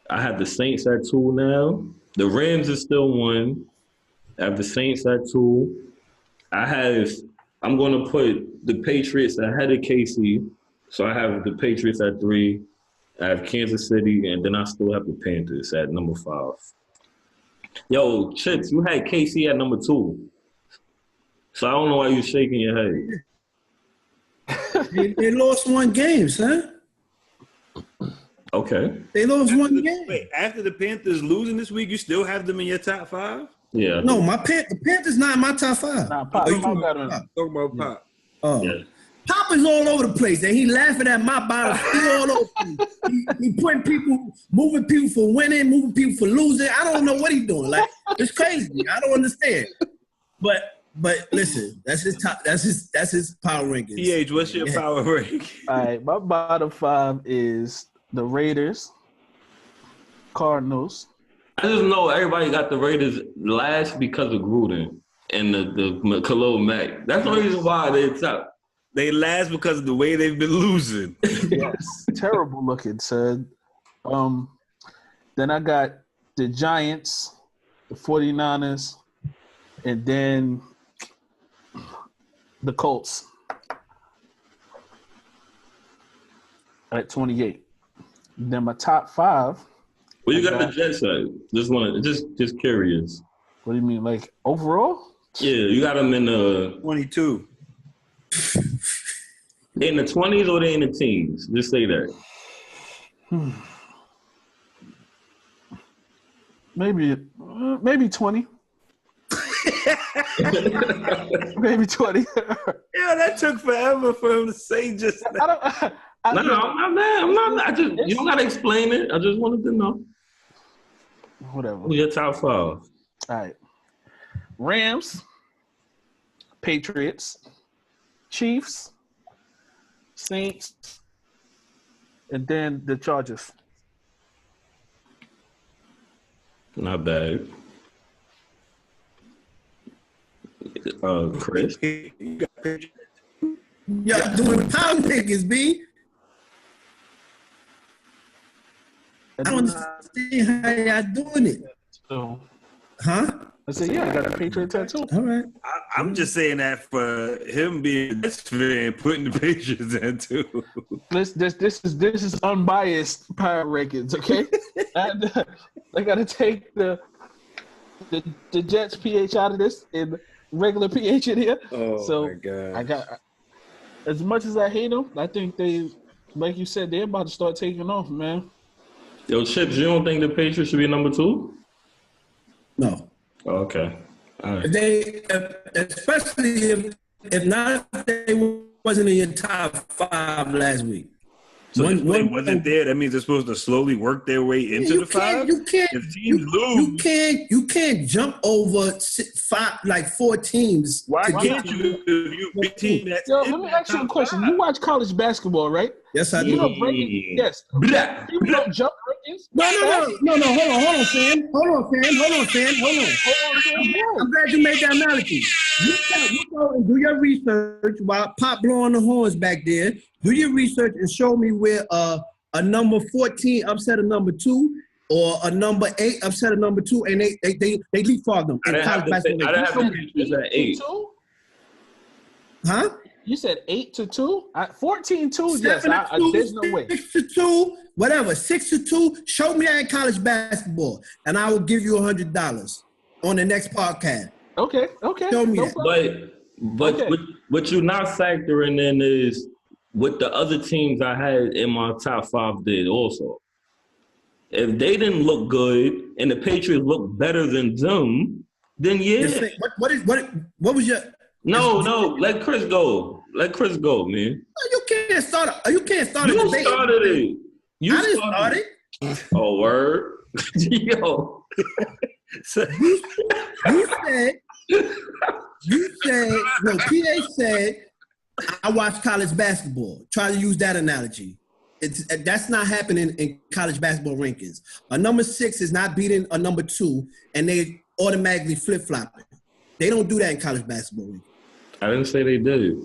I have the Saints at 2 now. The Rams is still 1. I have the Saints at 2. I'm going to put the Patriots ahead of KC. So I have the Patriots at 3. I have Kansas City, and then I still have the Panthers at number 5. Yo, Chips, you had KC at number 2. So I don't know why you're shaking your head. They lost 1 game, son. Okay. They lost 1 game. Wait, after the Panthers losing this week, you still have them in your top 5? Yeah. No, the Panthers not in my top 5. Nah, Pop. Talking about Pop. Oh. Yeah. Pop is all over the place, and he laughing at my bottom. He all over the place. He putting people, moving people for winning, moving people for losing. I don't know what he's doing. Like, it's crazy. I don't understand. But listen, that's his top. That's his power rankings. PH, what's your power ranking? All right, my bottom 5 is the Raiders, Cardinals. I just know everybody got the Raiders last because of Gruden and the Khalil Mack. That's the reason why they're top. They last because of the way they've been losing. Yes, terrible looking, son. Then I got the Giants, the 49ers, and then the Colts at 28. Then my top 5. Well, you got the Jets at. Just curious. What do you mean, like overall? Yeah, you got them in the 22. They in the 20s or they in the teens? Just say that. Maybe 20. Maybe 20. Yeah, that took forever for him to say just that. I'm not mad. I'm not. You don't gotta explain it. I just wanted to know. Whatever. Who's your top 5? All right. Rams, Patriots, Chiefs, Saints, and then the Chargers. Not bad. Chris? Y'all doing power pickings, B. I don't understand how y'all doing it. So, huh? I said, yeah, I got a Patriot tattoo. All right. I'm just saying that for him being this fan putting the Patriots in too. This is unbiased power rankings, okay? I got to take the Jets PH out of this and regular PH in here. Oh my God! I got, as much as I hate them, I think they, like you said, they're about to start taking off, man. Yo, Chips, you don't think the Patriots should be number 2? No. Oh, okay. All right. Especially if not, they wasn't in your top 5 last week. So if they wasn't there, that means they're supposed to slowly work their way into the 5? You can't. If teams lose, you can't jump over 4 teams. Why can't you? If you big team that's Yo, let me ask you a question. 5. You watch college basketball, right? Yes, I do. You know rankings? Yes. People don't jump rankings. No. Hold on, Sam. I'm glad you made that analogy. You go and do your research while Pop blowing the horns back there. Do your research and show me where a number 14 upset a number 2 or a number 8 upset a number 2, and they leapfrog them. I didn't have the Patriots at 8. Huh? You said 8-2? 14-2? Yes, there's no way. 6-2, whatever. 6-2. Show me that in college basketball, and I will give you $100 on the next podcast. Okay. Show me that. But what you're not factoring in is what the other teams I had in my top 5 did also. If they didn't look good and the Patriots look better than them, then yeah. What was your? No. Let Chris go. Let Chris go, man. You can't start a debate. Started it. I didn't start it. Oh, word. Yo. PA said, I watch college basketball. Try to use that analogy. That's not happening in college basketball rankings. A number 6 is not beating a number 2, and they automatically flip-flopping. They don't do that in college basketball rankings. I didn't say they did.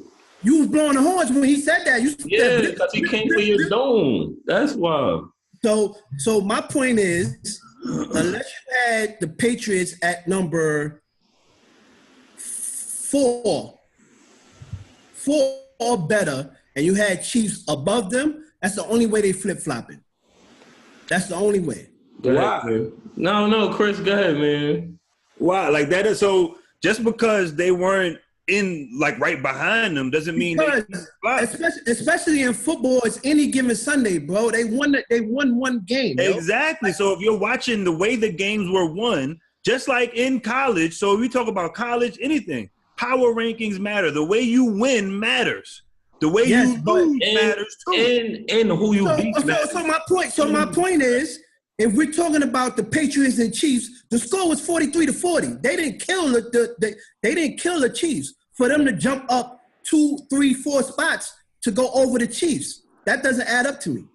You was blowing the horns when he said that. Yeah, because he came for your dome. That's why. So my point is, unless you had the Patriots at number 4 or better, and you had Chiefs above them, that's the only way they flip-flopping. That's the only way. Why? No, Chris, go ahead, man. Why? Like that is so. Just because they weren't in like right behind them doesn't mean especially in football, it's any given Sunday, bro. They won one game. Exactly. So if you're watching the way the games were won, just like in college. So if we talk about college, anything, power rankings matter. The way you win matters. The way you lose matters too. And who you beat. So my point is, if we're talking about the Patriots and Chiefs, the score was 43-40. They didn't kill the Chiefs for them to jump up 2, 3, 4 spots to go over the Chiefs. That doesn't add up to me.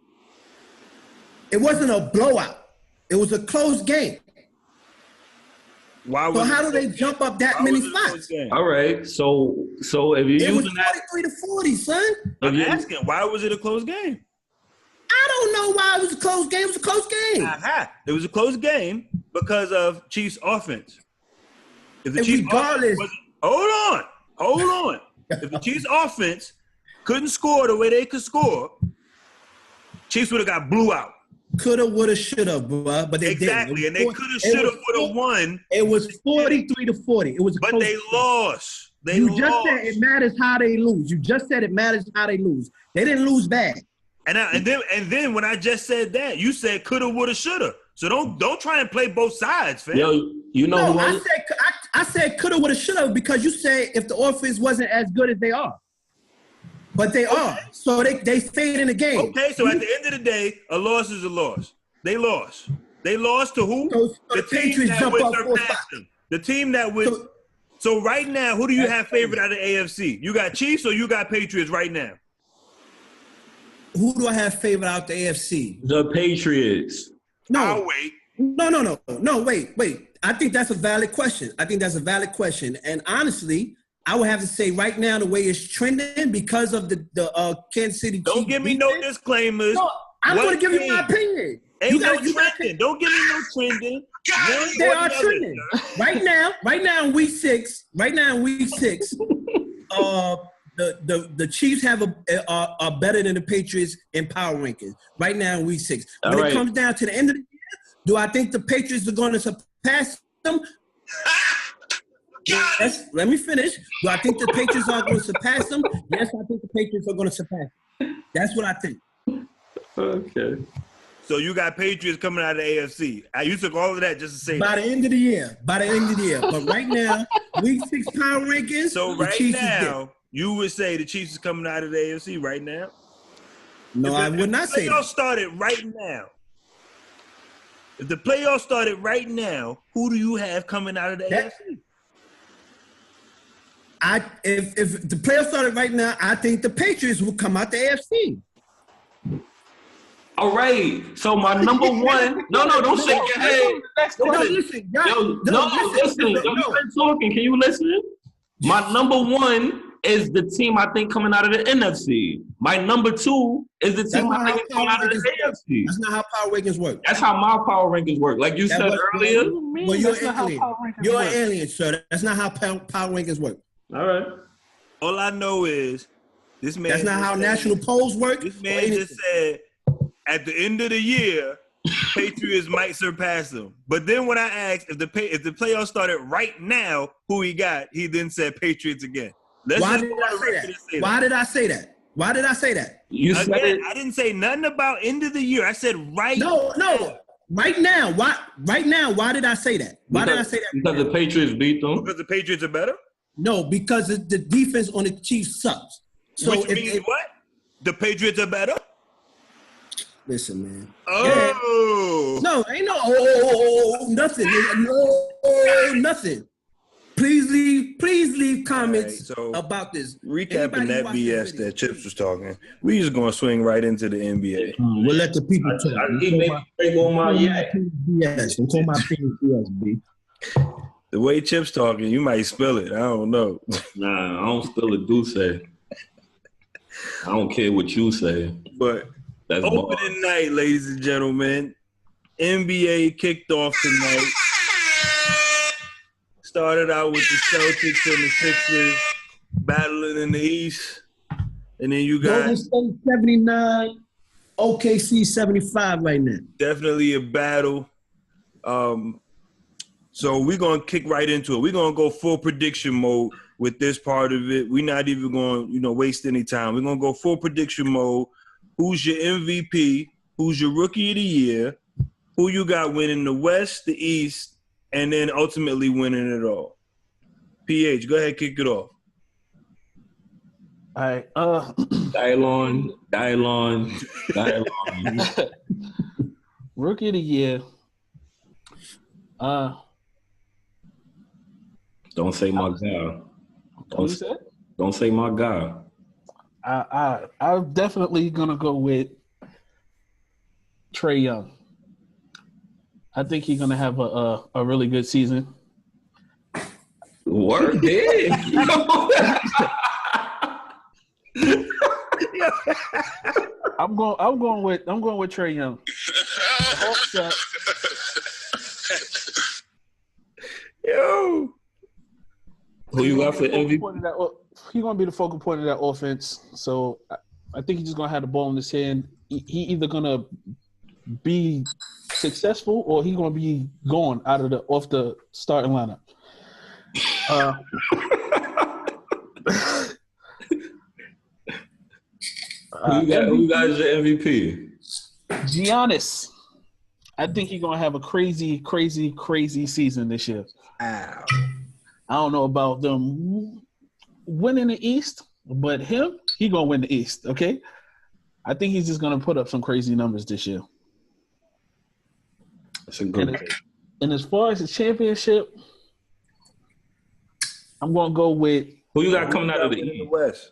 It wasn't a blowout. It was a close game. How do they jump up that many spots? All right. So if you're using that, it was 43-40, son. I'm asking, why was it a close game? I don't know why it was a close game. It was a close game. It was a close game because of Chiefs' offense. If the Chiefs hold on. If the Chiefs' offense couldn't score the way they could score, Chiefs would have got blew out. coulda, woulda, shoulda, bro. But they exactly, didn't. And they coulda, shoulda, woulda won. It was 43-40. It was. But they lost. You just said it matters how they lose. You just said it matters how they lose. They didn't lose bad. And then when I just said that, you said coulda, woulda, shoulda. So don't try and play both sides, fam. Yo, you know. No, I said coulda, woulda, shoulda because you said if the offense wasn't as good as they are. But they are. So they stayed in the game. Okay, so at the end of the day, a loss is a loss. They lost. They lost to who? So the team that would surpass them. The team that would. So right now, who do you have favorite out of AFC? You got Chiefs or you got Patriots right now? Who do I have favorite out the AFC? The Patriots. No. I'll wait. No, wait. I think that's a valid question. And honestly, I would have to say right now the way it's trending because of the Kansas City Chiefs. Don't give me no disclaimers. No, I'm going to give you my opinion. Ain't no trending. Don't give me no trending. They are trending. Right now in week 6, the Chiefs are better than the Patriots in power rankings. Right now in week 6. When it comes down to the end of the year, do I think the Patriots are going to surpass them? Yes, let me finish. Do I think the Patriots are going to surpass them? Yes, I think the Patriots are going to surpass them. That's what I think. Okay. So you got Patriots coming out of the AFC. You took all of that just to say by the end of the year. But right now, week 6 power rankings. So right now, you would say the Chiefs is coming out of the AFC right now? No, I would not say that. If the playoffs started right now, who do you have coming out of the AFC? If the playoffs started right now, I think the Patriots will come out the AFC. All right. So my number one. No, don't shake your head. Listen. Listen. You've been talking. Can you listen? My number one is the team I think coming out of the NFC. My number 2 is the team I think coming out of the AFC. That's not how power rankings work. That's how my power rankings work. Like you said earlier. Well, you're an alien. You're an alien, sir. That's not how power rankings work. All right. All I know is this man. That's not how national polls work. This man just said at the end of the year, Patriots might surpass them. But then when I asked if the playoffs started right now, who he got, he then said Patriots again. Why did I say that? You said it. I didn't say nothing about end of the year. I said right. No. Right now. Why? Right now. Why did I say that? Why did I say that? Because the Patriots beat them. Because the Patriots are better. No, because the defense on the Chiefs sucks. So which means what? The Patriots are better. Listen, man. Oh. No, ain't nothing. No, nothing. Please leave comments about this. Recapping that BS that Chips was talking, we just gonna swing right into the NBA. We'll let the people talk. Don't call my BS, B. The way Chips talking, you might spill it. I don't know. Nah, I don't spill it. Do say. I don't care what you say. But that's opening night, ladies and gentlemen. NBA kicked off tonight. Started out with the Celtics and the Sixers battling in the East. And then you got Golden State 79, OKC 75 right now. Definitely a battle. So we're going to kick right into it. We're going to go full prediction mode with this part of it. We're not even going to, waste any time. We're going to go full prediction mode. Who's your MVP? Who's your Rookie of the Year? Who you got winning the West, the East, and then ultimately winning it all? PH, go ahead, kick it off. All right. Dylon. Rookie of the Year. Don't say my guy. Don't say my guy. I'm definitely gonna go with Trae Young. I think he's gonna have a really good season. Word big. I'm going with Trae Young. Yo. Who you got for MVP? He's going to be the focal point of that offense. So I think he's just going to have the ball in his hand. He either going to be successful or he going to be gone off the starting lineup. Who got your MVP? Giannis. I think he's going to have a crazy, crazy, crazy season this year. Ow. I don't know about them winning the East, but he going to win the East, okay? I think he's just going to put up some crazy numbers this year. That's a good pick. And as far as the championship, I'm going to go with who you got coming out of the West.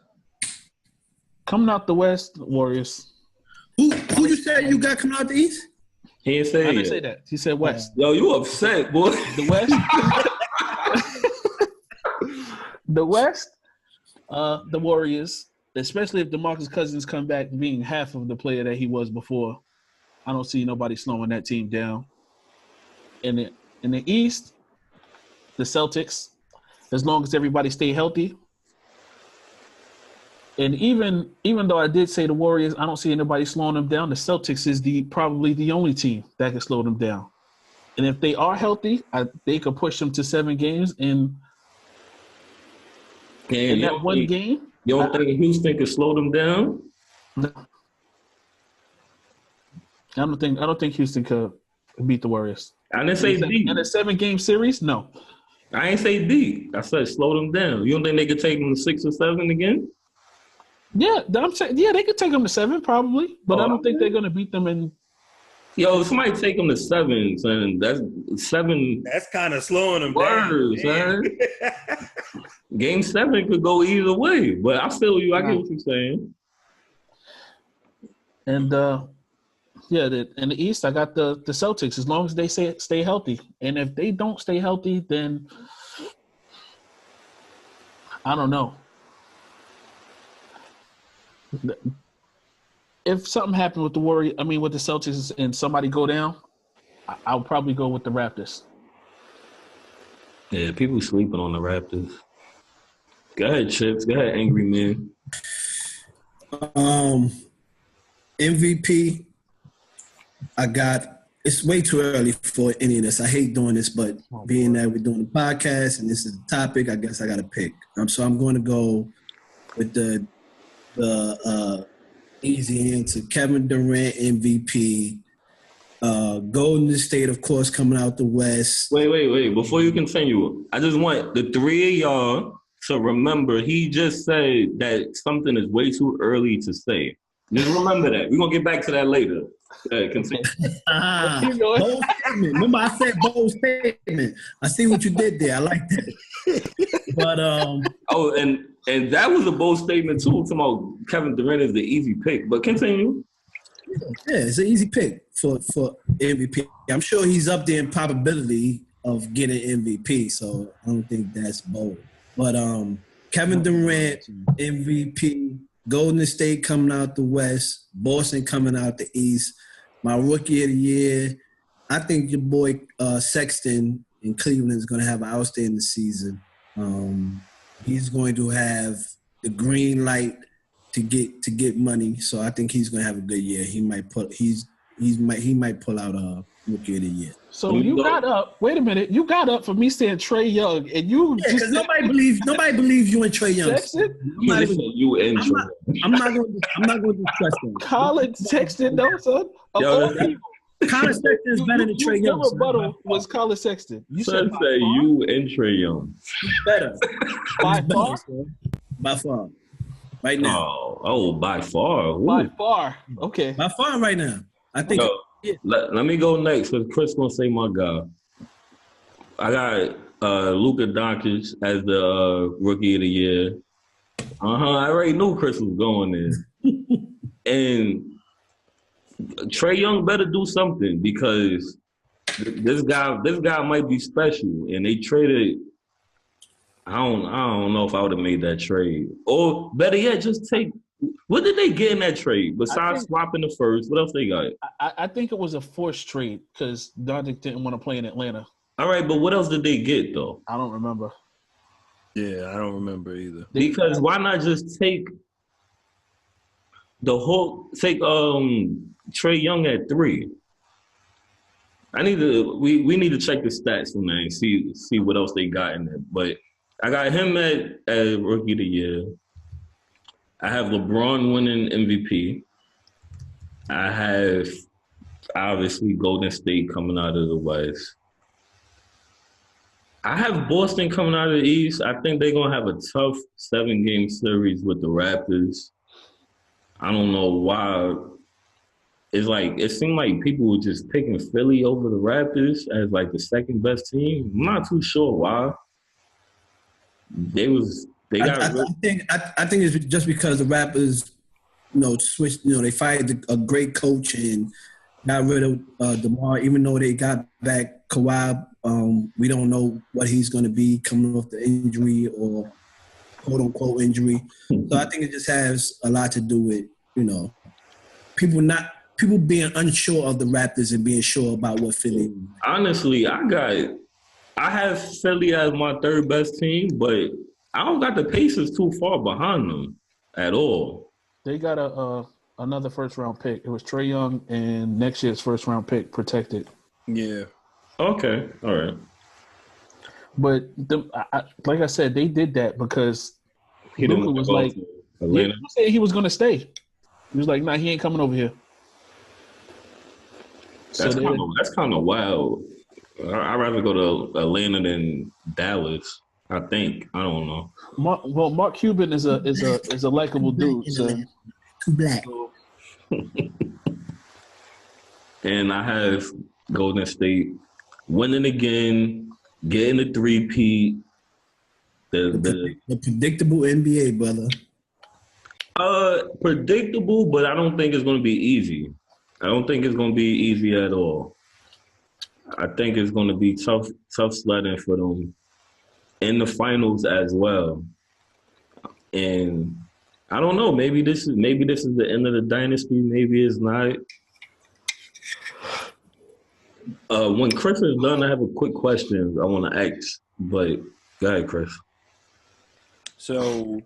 Coming out the West, Warriors. Who you said you got coming out the East? He didn't say I didn't say that. He said West. Yo, you upset, boy. The West. The West, the Warriors, especially if DeMarcus Cousins come back being half of the player that he was before. I don't see nobody slowing that team down. In the East, the Celtics, as long as everybody stay healthy. And even though I did say the Warriors, I don't see anybody slowing them down. The Celtics is probably the only team that can slow them down. And if they are healthy, they could push them to 7 games. And in that one game, you don't think Houston could slow them down? No. I don't think Houston could beat the Warriors. I didn't say beat. In a 7-game series, no. I ain't say beat. I said slow them down. You don't think they could take them to 6 or 7 again? Yeah, I'm saying they could take them to 7 probably, but I don't think they're gonna beat them in. Yo, somebody take them to 7, son. That's 7. That's kind of slowing them words, down. Son. Game 7 could go either way, but I feel you. I get what you're saying. And in the East, I got the Celtics. As long as they stay healthy, and if they don't stay healthy, then I don't know. If something happened with with the Celtics and somebody go down, I'll probably go with the Raptors. Yeah, people sleeping on the Raptors. Go ahead, Chips. Go ahead, Angry Man. MVP, it's way too early for any of this. I hate doing this, but being that we're doing the podcast and this is the topic, I guess I got to pick. So I'm going to go with the easy answer. Kevin Durant, MVP. Golden State, of course, coming out the West. Wait. Before you continue, I just want the 3 of y'all to remember he just said that something is way too early to say. Just remember that. We're going to get back to that later. Continue. Bold statement. Remember I said bold statement. I see what you did there. I like that. But and that was a bold statement too. Talking about Kevin Durant is the easy pick. But continue. Yeah, it's an easy pick for MVP. I'm sure he's up there in probability of getting MVP, so I don't think that's bold. But Kevin Durant, MVP, Golden State coming out the West, Boston coming out the East. My rookie of the year, I think your boy Sexton in Cleveland is going to have an outstanding season. He's going to have the green light to get money, so I think he's going to have a good year. He might pull out a rookie of the year. So you got up. Wait a minute. You got up for me saying Trae Young, and you because nobody believes you and Trae Young. I'm not going to discuss that. Colin Sexton, though, son. Colin Sexton is better than Trae Young. Your rebuttal was Colin Sexton. You said you and Trae Young. He's better. By far? By far. Right now. Oh, by far. Ooh. By far. Okay. By far right now. I think. Let me go next because Chris gonna say my guy. I got Luka Doncic as the rookie of the year. I already knew Chris was going there. And Trae Young better do something because this guy might be special. And they traded. I don't know if I would have made that trade. Or better yet, just take. What did they get in that trade besides swapping the first? What else they got? I think it was a forced trade because Doncic didn't want to play in Atlanta. All right, but what else did they get though? I don't remember. Yeah, I don't remember either. Because why not just take Trae Young at 3. We need to check the stats from that and see what else they got in there. But I got him at Rookie of the Year. I have LeBron winning MVP. I have obviously Golden State coming out of the West. I have Boston coming out of the East. I think they're gonna have a tough 7-game series with the Raptors. I don't know why. It's like it seemed like people were just picking Philly over the Raptors as like the second best team. I'm not too sure why. I think it's just because the Raptors, switched. They fired a great coach and got rid of DeMar. Even though they got back Kawhi, we don't know what he's going to be coming off the injury or quote unquote injury. So I think it just has a lot to do with people being unsure of the Raptors and being sure about what Philly. Honestly, I have Philly as my third best team, but I don't got the Pacers too far behind them at all. They got another first-round pick. It was Trae Young and next year's first-round pick protected. Yeah. Okay. All right. But like I said, they did that because Luka was like, he said he was going to stay. He was like, nah, he ain't coming over here. That's kind of wild. I'd rather go to Atlanta than Dallas. I think. I don't know. Mark Cuban is a likable dude. So. Too black. And I have Golden State winning again, getting a three-peat. The predictable NBA, brother. Predictable, but I don't think it's going to be easy. I don't think it's going to be easy at all. I think it's going to be tough sledding for them in the finals as well. And I don't know. Maybe this is the end of the dynasty. Maybe it's not. When Chris is done, I have a quick question I want to ask. But go ahead, Chris. So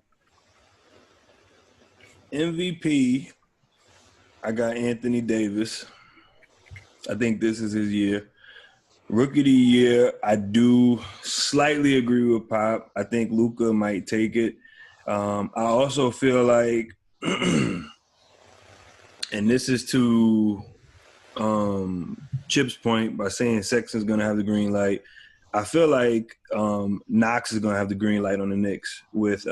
MVP, I got Anthony Davis. I think this is his year. Rookie of the Year, I do slightly agree with Pop. I think Luka might take it. I also feel like, and this is to Chip's point by saying Sexton's going to have the green light. I feel like Knox is going to have the green light on the Knicks with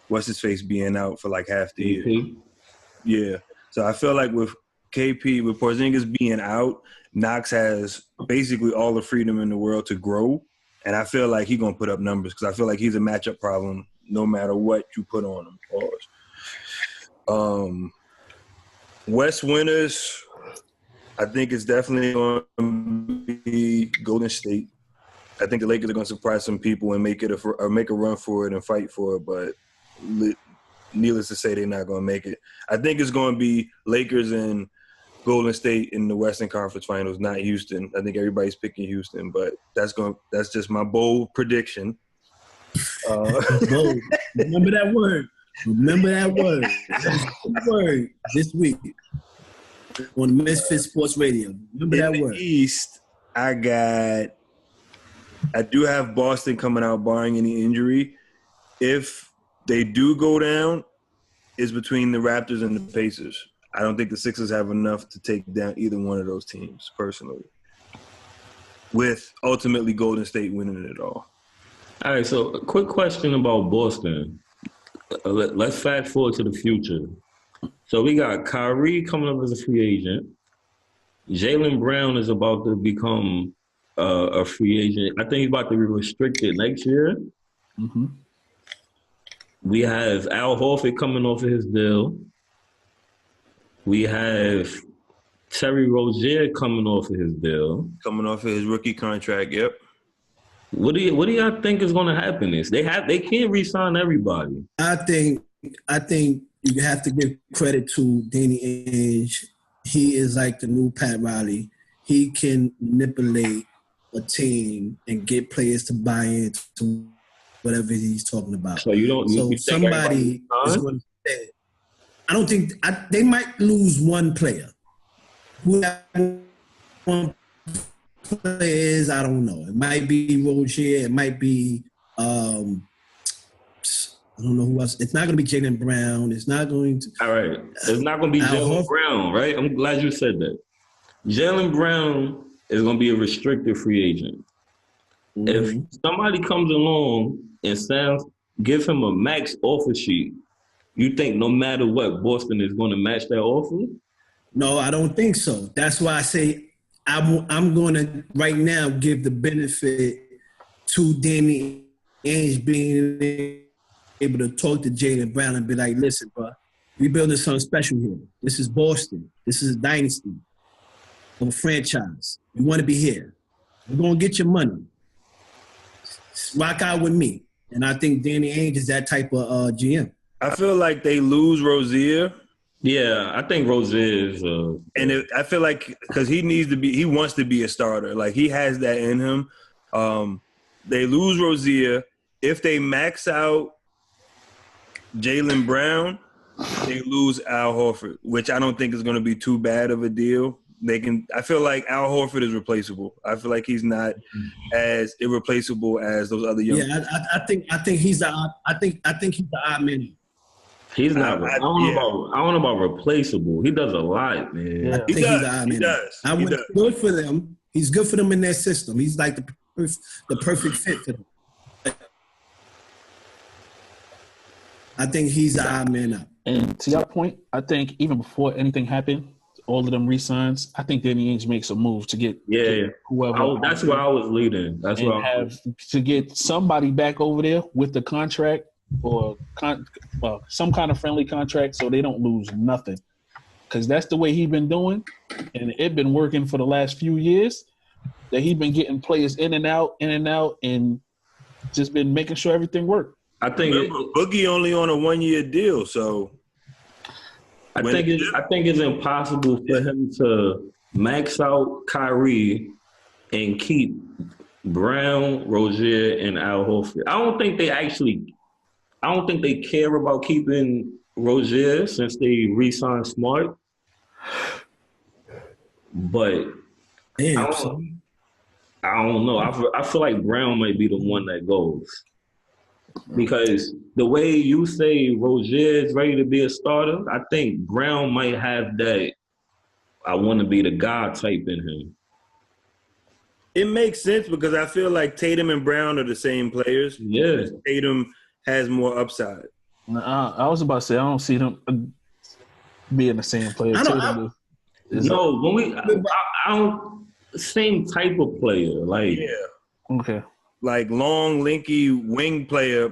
what's-his-face being out for like half the year. Yeah. So I feel like with KP, with Porzingis being out, Knox has basically all the freedom in the world to grow. And I feel like he's going to put up numbers because I feel like he's a matchup problem no matter what you put on him. West winners, I think it's definitely going to be Golden State. I think the Lakers are going to surprise some people and make a run for it and fight for it, but needless to say, they're not going to make it. I think it's going to be Lakers and Golden State in the Western Conference Finals, not Houston. I think everybody's picking Houston, but that's just my bold prediction. Remember that word. That's the word this week on Mizfitz Sports Radio. Remember that word. In the East, I do have Boston coming out barring any injury. If they do go down, it's between the Raptors and the Pacers. I don't think the Sixers have enough to take down either one of those teams, personally, with ultimately Golden State winning it all. All right, so a quick question about Boston. Let's fast forward to the future. So we got Kyrie coming up as a free agent. Jaylen Brown is about to become a free agent. I think he's about to be restricted next year. Mm-hmm. We have Al Horford coming off of his deal. We have Terry Rozier coming off of his deal. Coming off of his rookie contract, yep. What do y'all think is going to happen? They can't re-sign everybody. I think you have to give credit to Danny Ainge. He is like the new Pat Riley. He can manipulate a team and get players to buy into whatever he's talking about. So you somebody is going to say, I don't think they might lose one player. Who that one player is, I don't know. It might be Rozier. It might be I don't know who else. It's not going to be Jaylen Brown. It's not going to. All right. It's not going to be Jaylen Brown, right? I'm glad you said that. Jaylen Brown is going to be a restricted free agent. Mm-hmm. If somebody comes along and give him a max offer sheet, you think no matter what, Boston is going to match that offer? No, I don't think so. That's why I say I'm going to right now give the benefit to Danny Ainge being able to talk to Jaylen Brown and be like, listen, bro, we building something special here. This is Boston. This is a dynasty of a franchise. You want to be here. We're going to get your money. Rock out with me. And I think Danny Ainge is that type of GM. I feel like they lose Rozier. Yeah, I think Rozier is. I feel like because he wants to be a starter. Like he has that in him. They lose Rozier. If they max out Jaylen Brown, they lose Al Horford, which I don't think is going to be too bad of a deal. I feel like Al Horford is replaceable. I feel like he's not as irreplaceable as those other young. Yeah, I think he's the odd man. He's not. I don't know about replaceable. He does a lot, man. Yeah. I think he's the odd man. He does. Good for them. He's good for them in their system. He's like the perfect fit for them. I think he's the odd man out. And to your point, I think even before anything happened, all of them re-signs, I think Danny Ainge makes a move to get whoever. That's where I was leading. That's where to get somebody back over there with the contract or some kind of friendly contract so they don't lose nothing. Because that's the way he's been doing, and it been working for the last few years, that he's been getting players in and out, and just been making sure everything worked. I think Boogie only on a 1-year deal, so I think it's impossible for him to max out Kyrie and keep Brown, Rozier, and Al Horford. I don't think they care about keeping Rozier since they re-signed Smart. But I don't know. I feel like Brown might be the one that goes. Because the way you say Rozier is ready to be a starter, I think Brown might have that I want to be the guy type in him. It makes sense because I feel like Tatum and Brown are the same players. Yeah. Tatum has more upside. I was about to say, I don't see them being the same player. I don't same type of player. Like, yeah. Okay. Like long, lanky wing player,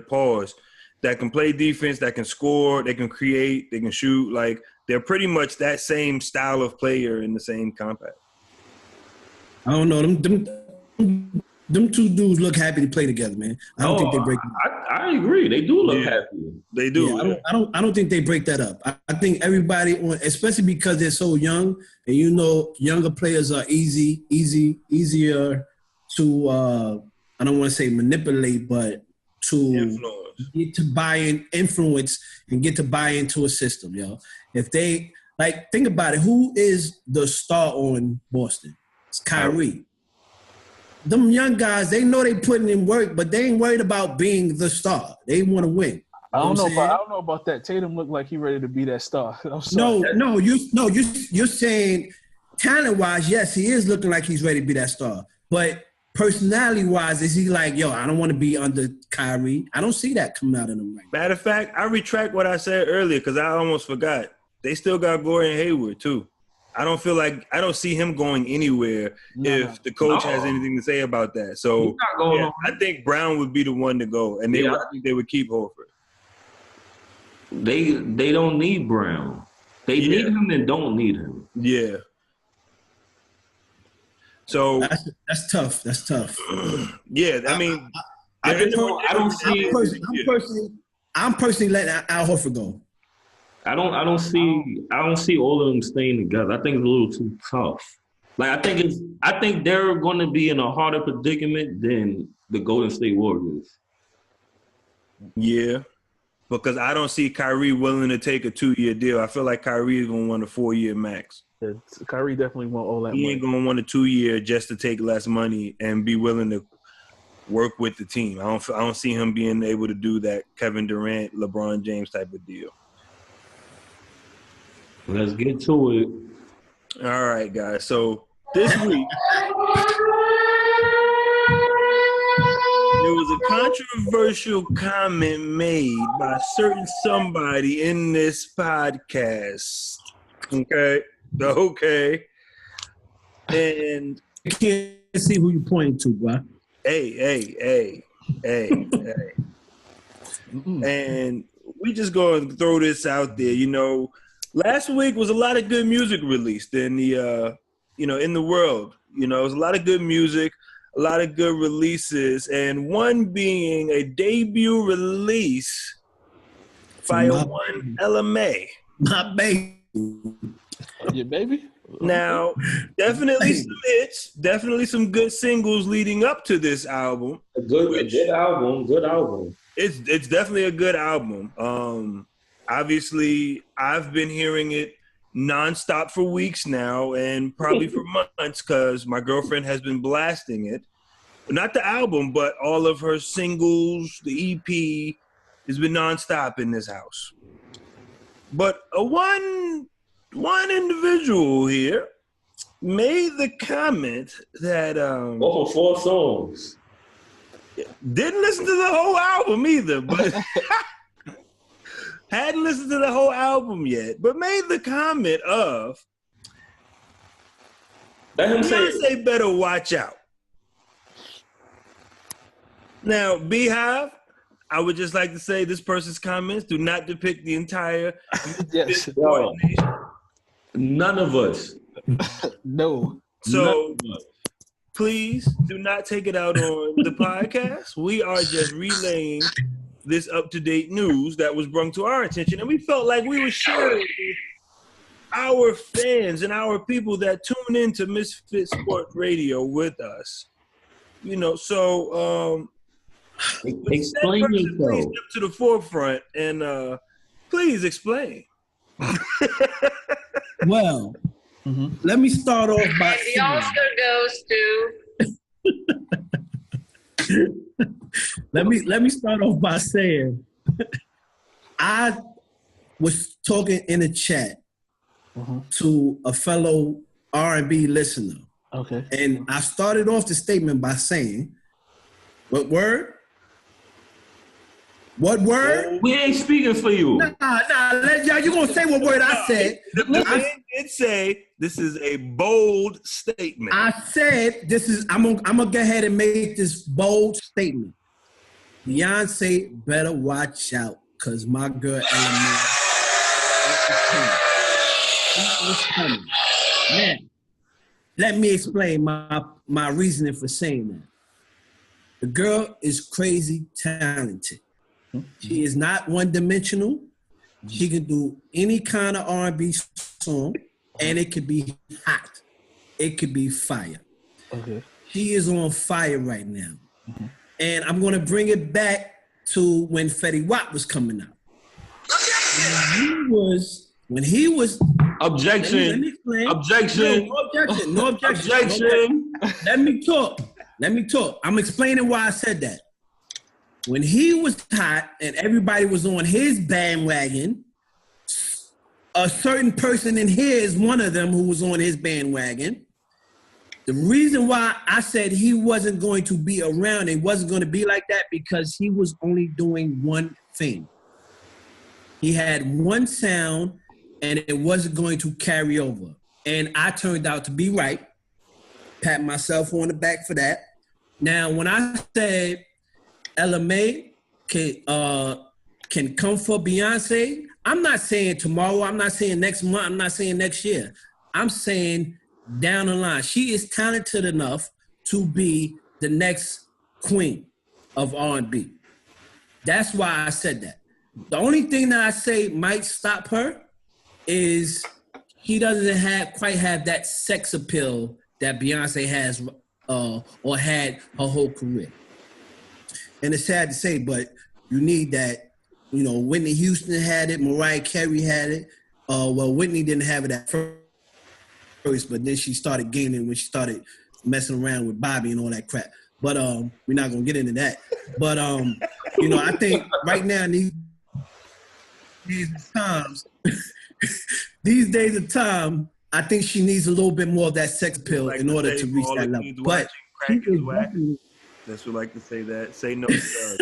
that can play defense, that can score, they can create, they can shoot. Like they're pretty much that same style of player in the same compact. I don't know. Them two dudes look happy to play together, man. I don't think they break it up. I agree. They do look happy. They do. Yeah, I don't think they break that up. I think everybody, especially because they're so young, and younger players are easier to I don't want to say manipulate, but to get to influence and get to buy into a system, yo. If they think about it, who is the star on Boston? It's Kyrie. Them young guys, they know they putting in work, but they ain't worried about being the star. They want to win. I don't know about that. Tatum looked like he ready to be that star. You're saying talent-wise, yes, he is looking like he's ready to be that star, but personality-wise, is he like, yo, I don't want to be under Kyrie? I don't see that coming out of him right now. Matter of fact, I retract what I said earlier because I almost forgot. They still got Gordon Hayward, too. I don't see him going anywhere if the coach has anything to say about that. So, I think Brown would be the one to go, and I think they would keep Horford. They don't need Brown. They need him and don't need him. Yeah. So that's tough. That's tough. Yeah, I mean, I'm personally letting Al Horford go. I don't see all of them staying together. I think it's a little too tough. Like I think they're going to be in a harder predicament than the Golden State Warriors. Yeah, because I don't see Kyrie willing to take a 2-year deal. I feel like Kyrie is going to want a 4-year max. Yeah, Kyrie definitely want all that He money. ain't going to want a 2-year just to take less money and be willing to work with the team. I don't see him being able to do that Kevin Durant, LeBron James type of deal. Let's get to it. All right, guys. So this week, there was a controversial comment made by a certain somebody in this podcast. Okay. And I can't see who you pointing to, bro. Hey. And we just going to throw this out there. You know, last week was a lot of good music released in the, in the world. You know, it was a lot of good music, a lot of good releases, and one being a debut release by one Ella Mae. My baby. Your baby? Now, definitely some hits, definitely some good singles leading up to this album. A good album. It's definitely a good album. Obviously, I've been hearing it nonstop for weeks now, and probably for months, because my girlfriend has been blasting it. Not the album, but all of her singles, the EP, has been nonstop in this house. But one individual here made the comment that for 4 songs. Didn't listen to the whole album either, but hadn't listened to the whole album yet, but made the comment of Beyonce better watch out. Now, Beehive, I would just like to say this person's comments do not depict the entire Yes. nation. None of us. No. So please do not take it out on the podcast. We are just relaying this up-to-date news that was brought to our attention, and we felt like we were sharing with our fans and our people that tune into Mizfitz Sports Radio with us. You know, so explain yourself. Please step to the forefront and please explain. Well, let me start off by and the Oscar goes to. Let me start off by saying I was talking in a chat to a fellow R&B listener. Okay. And I started off the statement by saying, what word? What word? We ain't speaking for you. Nah, you gonna say what word I said. The man did say this is a bold statement. I said this is, I'm gonna go ahead and make this bold statement. Beyonce better watch out, cause my girl Ella Mae is coming. Now, let me explain my reasoning for saying that. The girl is crazy talented. She is not one-dimensional. She can do any kind of R&B song, and it could be hot. It could be fire. Okay. She is on fire right now. And I'm going to bring it back to when Fetty Wap was coming out. When he was Objection. Let me explain. Objection. No objection. Objection. Let me talk. I'm explaining why I said that. When he was hot and everybody was on his bandwagon, a certain person in here is one of them who was on his bandwagon. The reason why I said he wasn't going to be around, it wasn't going to be like that, because he was only doing one thing. He had one sound, and it wasn't going to carry over. And I turned out to be right. Pat myself on the back for that. Now, when I said Ella Mae can come for Beyonce, I'm not saying tomorrow, I'm not saying next month, I'm not saying next year. I'm saying down the line. She is talented enough to be the next queen of R&B. That's why I said that. The only thing that I say might stop her is he doesn't quite have that sex appeal that Beyonce has or had her whole career. And it's sad to say, but you need that. You know, Whitney Houston had it, Mariah Carey had it. Well, Whitney didn't have it at first. first, but then she started gaining when she started messing around with Bobby and all that crap. But we're not gonna get into that. But I think right now these times, these days of time, I think she needs a little bit more of that sex pill in order to reach that level. But that's what I like to say that. Say no, sir.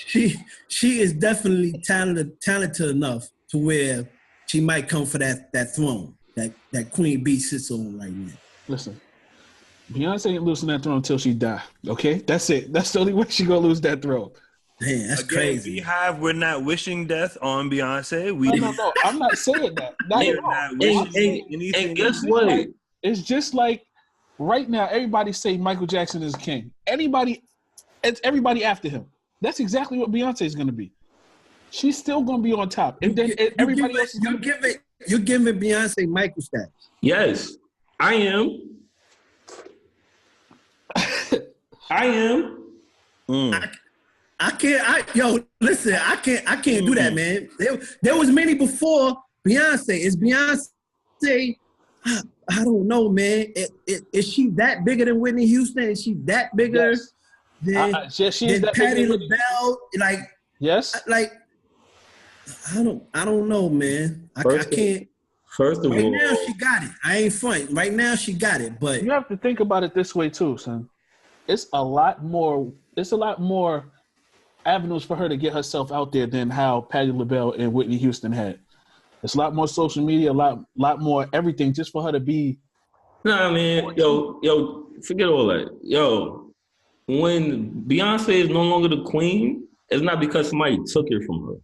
she is definitely talented enough to where she might come for that throne that Queen Bee sits on right now. Listen, Beyonce ain't losing that throne until she die. Okay, that's it. That's the only way she gonna lose that throne. Man, that's crazy. We're not wishing death on Beyonce. No, I'm not saying that. And guess what? It's just like right now, everybody say Michael Jackson is king. It's everybody after him. That's exactly what Beyonce is going to be. She's still going to be on top. And then everybody else is going to You're giving Beyonce Michael status. Yes, I am. I am. I can't. Listen. I can't do that, man. There was many before Beyonce. Is Beyonce? I don't know, man. Is she that bigger than Whitney Houston? Is she that bigger than Patti LaBelle? Like, yes. Like, I don't know, man. I can't. First of all, right now she got it. I ain't front. Right now she got it, but you have to think about it this way too, son. It's a lot more avenues for her to get herself out there than how Patti LaBelle and Whitney Houston had. It's a lot more social media, a lot more everything just for her to be. Nah, man. Yo, forget all that. Yo, when Beyonce is no longer the queen, it's not because somebody took it from her.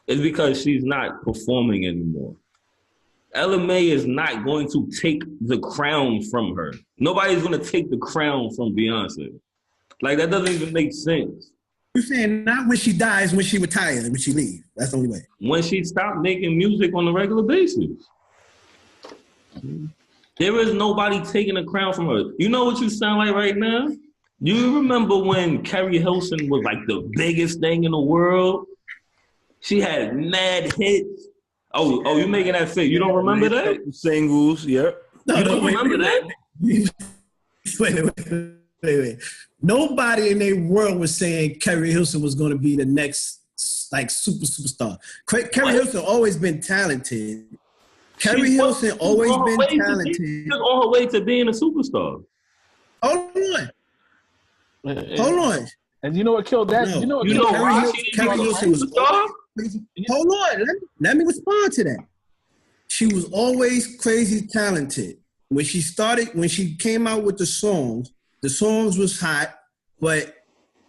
It's because she's not performing anymore. Ella Mae is not going to take the crown from her. Nobody's going to take the crown from Beyonce. Like, that doesn't even make sense. You're saying not when she dies, when she retires, when she leaves. That's the only way. When she stopped making music on a regular basis. There is nobody taking the crown from her. You know what you sound like right now? You remember when Carrie Hilson was like the biggest thing in the world? She had mad hits. Oh, you making that fit? You don't remember that? Singles, yep. No, you don't remember that? Wait. Nobody in their world was saying Carrie Hilson was going to be the next like superstar. Carrie Hilson always been talented. Carrie Hilson always been talented. She's on her way to being a superstar. Hold on. And you know what killed that? No. You know what killed Carrie Hilson was always, hold on. Let me respond to that. She was always crazy talented. When she came out with the songs was hot, but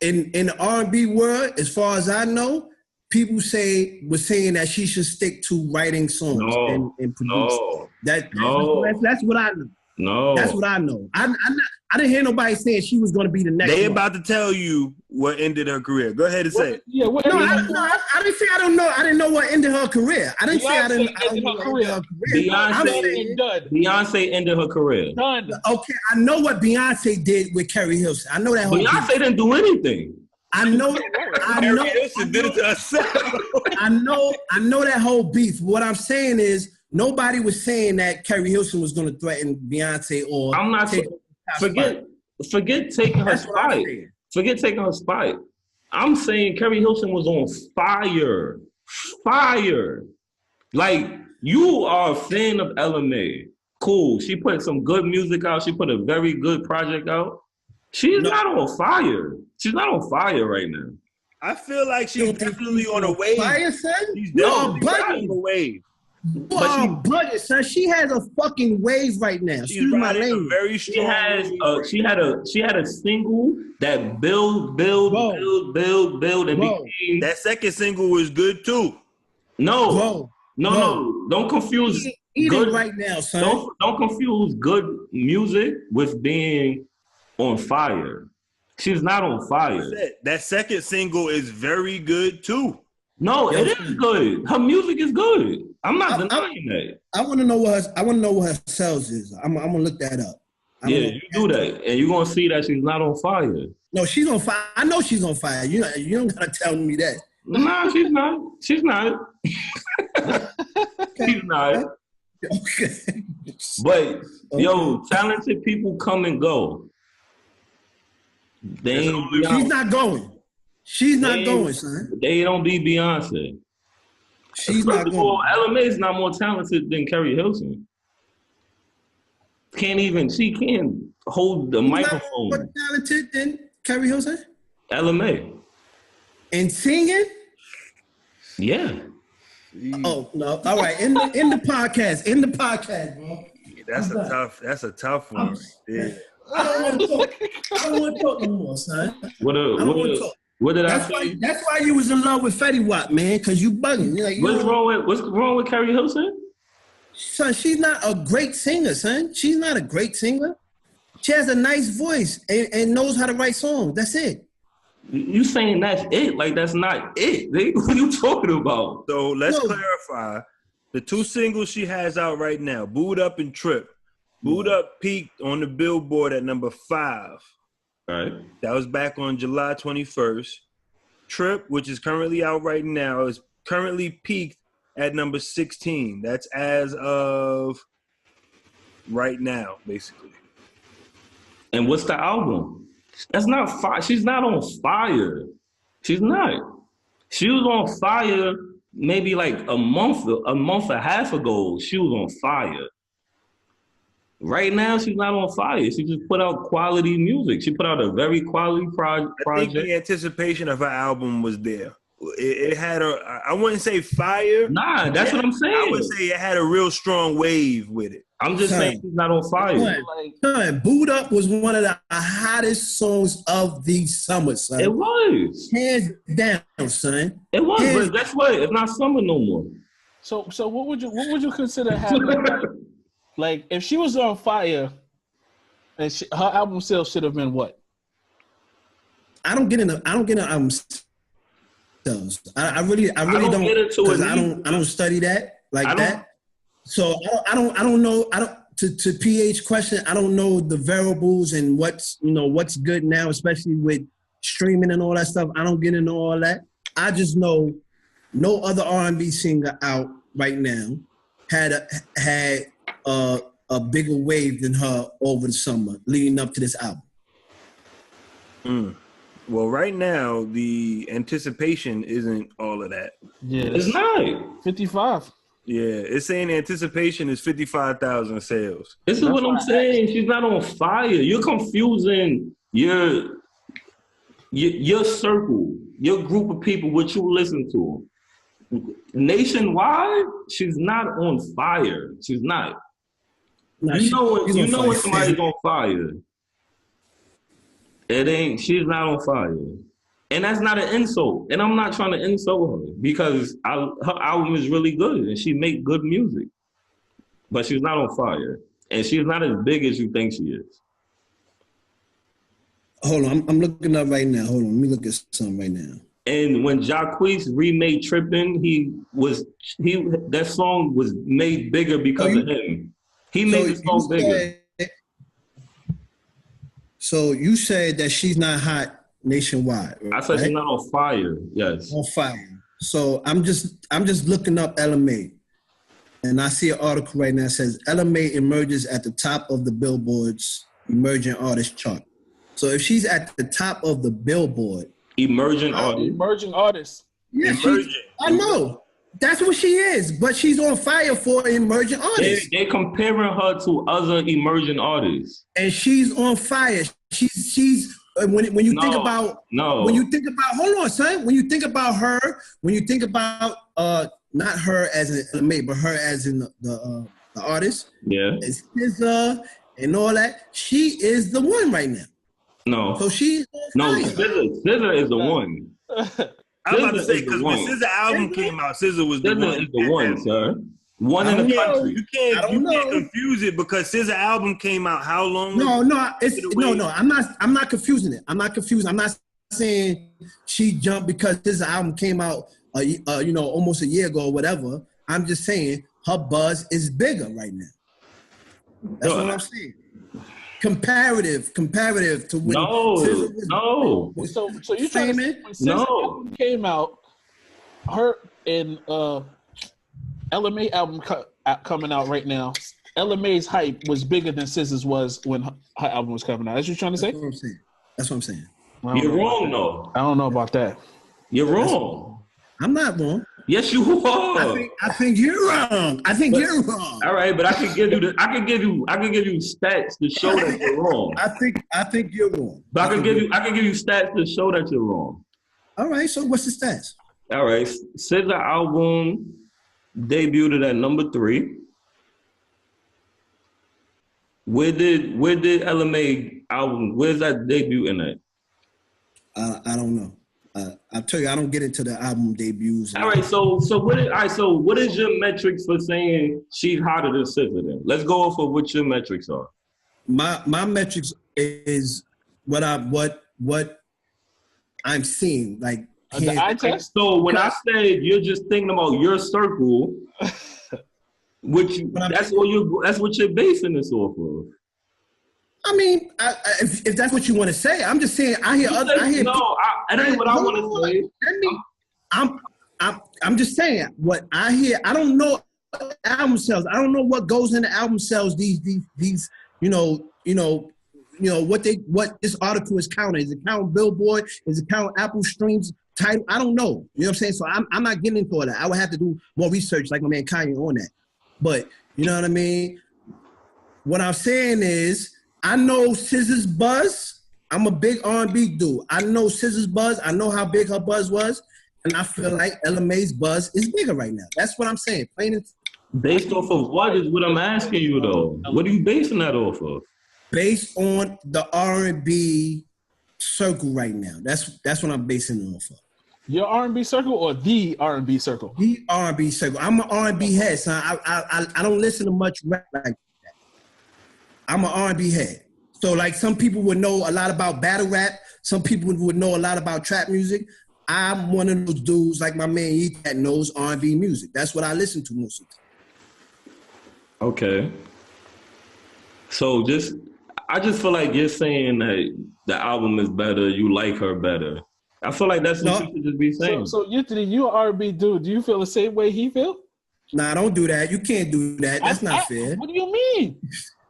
in the R&B world, as far as I know, people was saying that she should stick to writing songs and producing. That's what I know. No. That's what I know. I didn't hear nobody saying she was going to be the next one. About to tell you what ended her career. Go ahead and say it. Yeah, I didn't say I don't know. I didn't know what ended her career. I didn't say I don't know what ended her career. Beyonce ended her career. Done. Okay, I know what Beyonce did with Carrie Hilson. I know that whole Beyonce didn't do anything. I know. Carrie Hilson did it to herself. I know that whole beef. What I'm saying is nobody was saying that Carrie Hilson was going to threaten Beyonce or I'm not forget taking her spot. Forget taking her spot. I'm saying Carrie Hilson was on fire. Fire. Like, you are a fan of Ella Mae. Cool. She put some good music out. She put a very good project out. She's not on fire. She's not on fire right now. I feel like she's definitely on a wave. Fire, son? She's definitely on a wave. Budget, son. She has a fucking wave right now. She's my lane. Very strong. She had a single that build, and became. That second single was good too. No. Don't confuse. Good right now, son. Don't confuse good music with being on fire. She's not on fire. That second single is very good too. No, it is good. Her music is good. I'm not denying that. I want to know what her sales is. I'm gonna look that up. You do that, and you're gonna see that she's not on fire. No, she's on fire. I know she's on fire. You don't gotta tell me that. No, she's not. She's not. Okay. She's not. Okay. But yo, talented people come and go. She's not going. She's not going, son. They don't be Beyonce. She's First not of going. all, Ella Mae is not more talented than Kerry Hilson. She can't hold the microphone. More talented than Kerry Hilson? Ella Mae. And singing? Yeah. Oh no! All right, in the podcast, bro. That's a tough one. Yeah. I don't want to talk no more, son. What did I say? That's why you was in love with Fetty Wap, man, because you bugging. Like, what's wrong with Kerry Hilson? Son, she's not a great singer, son. She's not a great singer. She has a nice voice and knows how to write songs. That's it. You saying that's it? Like that's not it. What are you talking about? So let's clarify. The two singles she has out right now, Boo'd Up and Trip. Boo'd Up peaked on the Billboard at number 5. All right. That was back on July 21st. Trip, which is currently out right now, is currently peaked at number 16. That's as of right now, basically. And what's the album? That's not fire. She's not on fire. She's not. She was on fire maybe like a month and a half ago. She was on fire. Right now, she's not on fire. She just put out quality music. She put out a very quality project. I think the anticipation of her album was there. It had I wouldn't say fire. Nah, that's what I'm saying. I would say it had a real strong wave with it. I'm just saying she's not on fire. Son, Boo'd Up was one of the hottest songs of the summer, son. It was. Hands down, son. It was, but guess what? It's not summer no more. So what would you consider happening? Like if she was on fire, and her album sales should have been what? I don't get into album sales. I really don't get into it. I don't study that that. So I don't know. To PH question, I don't know the variables and what's good now, especially with streaming and all that stuff. I don't get into all that. I just know no other R&B singer out right now had a bigger wave than her over the summer leading up to this album. Well, right now the anticipation isn't all of that. Yeah, it's not 55. Yeah, it's saying anticipation is 55,000 sales. This is what I'm saying. She's not on fire. You're confusing your circle, your group of people, what you listen to. Nationwide, she's not on fire. She's not. No, you know when somebody's on fire. It ain't. She's not on fire. And that's not an insult. And I'm not trying to insult her because her album is really good and she make good music. But she's not on fire. And she's not as big as you think she is. Hold on. I'm looking up right now. Hold on. Let me look at something right now. And when Jacquees remade Trippin', that song was made bigger because of him. He made the song bigger. So you said that she's not hot nationwide. Right? I said she's not on fire. Yes. On fire. So I'm just looking up Ella Mae, and I see an article right now that says Ella Mae emerges at the top of the Billboard's emerging artist chart. So if she's at the top of the Billboard, emerging artist. Yeah, I know. That's what she is, but she's on fire for emerging artists. They comparing her to other emerging artists, and she's on fire. She's when you think about hold on, son. When you think about her, when you think about not her as in May, but her as in the artist, and SZA and all that, she is the one right now. No, so she's SZA is the one. I'm about to say, because when SZA album came out, SZA was the one. Is the one, sir. One in the country. You can't confuse it because SZA album came out how long? No. I'm not confusing it. I'm not confused. I'm not saying she jumped because SZA album came out, almost a year ago or whatever. I'm just saying her buzz is bigger right now. That's what I'm saying. Comparative to when SZA was So you trying to say when SZA album came out, her and Ella Mae album coming out right now, Ella Mae's hype was bigger than SZA's was when her album was coming out. That's what you're trying to say? That's what I'm saying. You're wrong, though. I don't know about that. You're wrong. I'm not wrong. Yes, you are. I think you're wrong. You're wrong. All right, but I can give you stats to show that you're wrong. I think you're wrong. But I can give you stats to show that you're wrong. All right, so what's the stats? All right, SZA album debuted at number 3. Where did Ella Mae album? Where's that debut in it? I don't know. I'll tell you, I don't get into the album debuts. All right, so what is your metrics for saying she's hotter than SZA then? Let's go off of what your metrics are. My metrics is what I'm seeing. Like the eye test? So when I said you're just thinking about your circle, that's what you're basing this off of. I mean, if that's what you want to say, I'm just saying. I hear. That ain't what I want to say. I'm just saying what I hear. I don't know album sales. I don't know what goes into album sales. These what this article is counting. Is it counting Billboard? Is it counting Apple streams? Title? I don't know. You know what I'm saying? So I'm not getting into all that. I would have to do more research, like my man Kanye on that. But you know what I mean. What I'm saying is, I know SZA's buzz. I'm a big R&B dude. I know SZA's buzz. I know how big her buzz was. And I feel like Ella Mae's buzz is bigger right now. That's what I'm saying. Based off of what is what I'm asking you, though? What are you basing that off of? Based on the R&B circle right now. That's what I'm basing it off of. Your R&B circle or the R&B circle? The R&B circle. I'm an R&B head, son. I don't listen to much rap like that. I'm an R&B head. So like some people would know a lot about battle rap. Some people would know a lot about trap music. I'm one of those dudes like my man Yeet that knows R&B music. That's what I listen to most of the time. Okay. So I just feel like you're saying that the album is better, you like her better. I feel like that's what you should just be saying. So you an R&B dude. Do you feel the same way he feel? Nah, don't do that. You can't do that. That's not fair. What do you mean?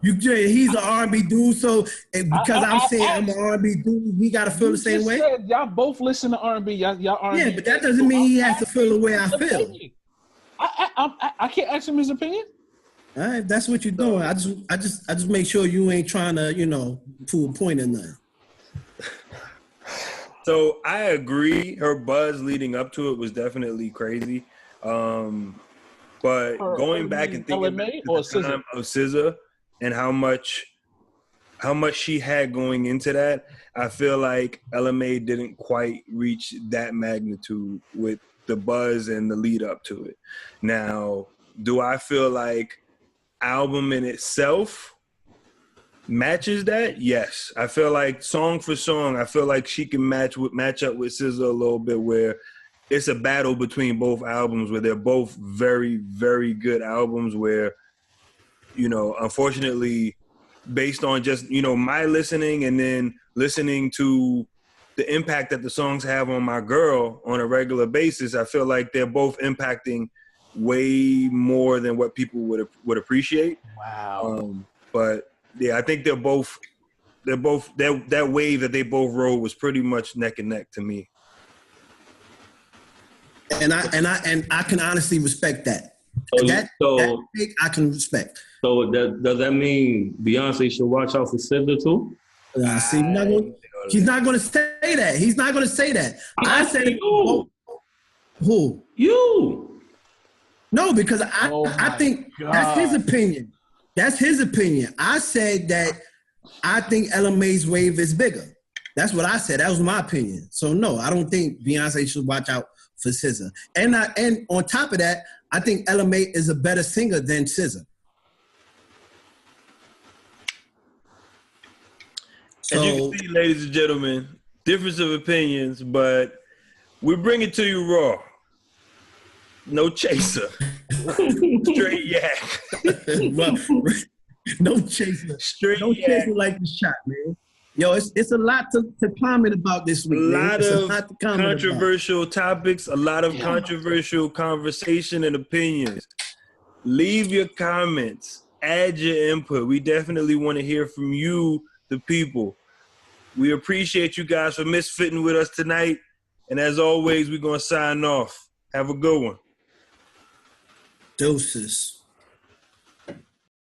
He's an R&B dude, so because I'm saying I'm an R&B dude, he got to feel the same way. Y'all both listen to R&B. Y'all R&B. Yeah, but that doesn't mean he has to feel the way I feel. I can't ask him his opinion. All right, that's what you're doing. I just make sure you ain't trying to, prove a point or nothing. So I agree. Her buzz leading up to it was definitely crazy. But going back and thinking about the time of SZA and how much she had going into that, I feel like Ella Mae didn't quite reach that magnitude with the buzz and the lead up to it. Now, do I feel like album in itself matches that? Yes. I feel like song for song, I feel like she can match up with SZA a little bit, where it's a battle between both albums where they're both very, very good albums where, unfortunately, based on just, my listening and then listening to the impact that the songs have on my girl on a regular basis, I feel like they're both impacting way more than what people would appreciate. Wow. But yeah, I think they're both that wave that they both rode was pretty much neck and neck to me. And I can honestly respect that. That I can respect. So does that mean Beyonce should watch out for SZA too? See, he's not going to say that. He's not going to say that. I said who? You. No, because I think that's his opinion. That's his opinion. I said that I think Ella Mae's wave is bigger. That's what I said. That was my opinion. So no, I don't think Beyonce should watch out for SZA. And on top of that, I think Ella Mae is a better singer than SZA. As you can see, ladies and gentlemen, difference of opinions, but we bring it to you raw. No chaser. Straight yak. No chaser. Straight no yak. Chaser like the shot, man. Yo, it's a lot to comment about this week. A lot of controversial topics, a lot of controversial conversation and opinions. Leave your comments. Add your input. We definitely want to hear from you, the people. We appreciate you guys for misfitting with us tonight. And as always, we're going to sign off. Have a good one. Deuces.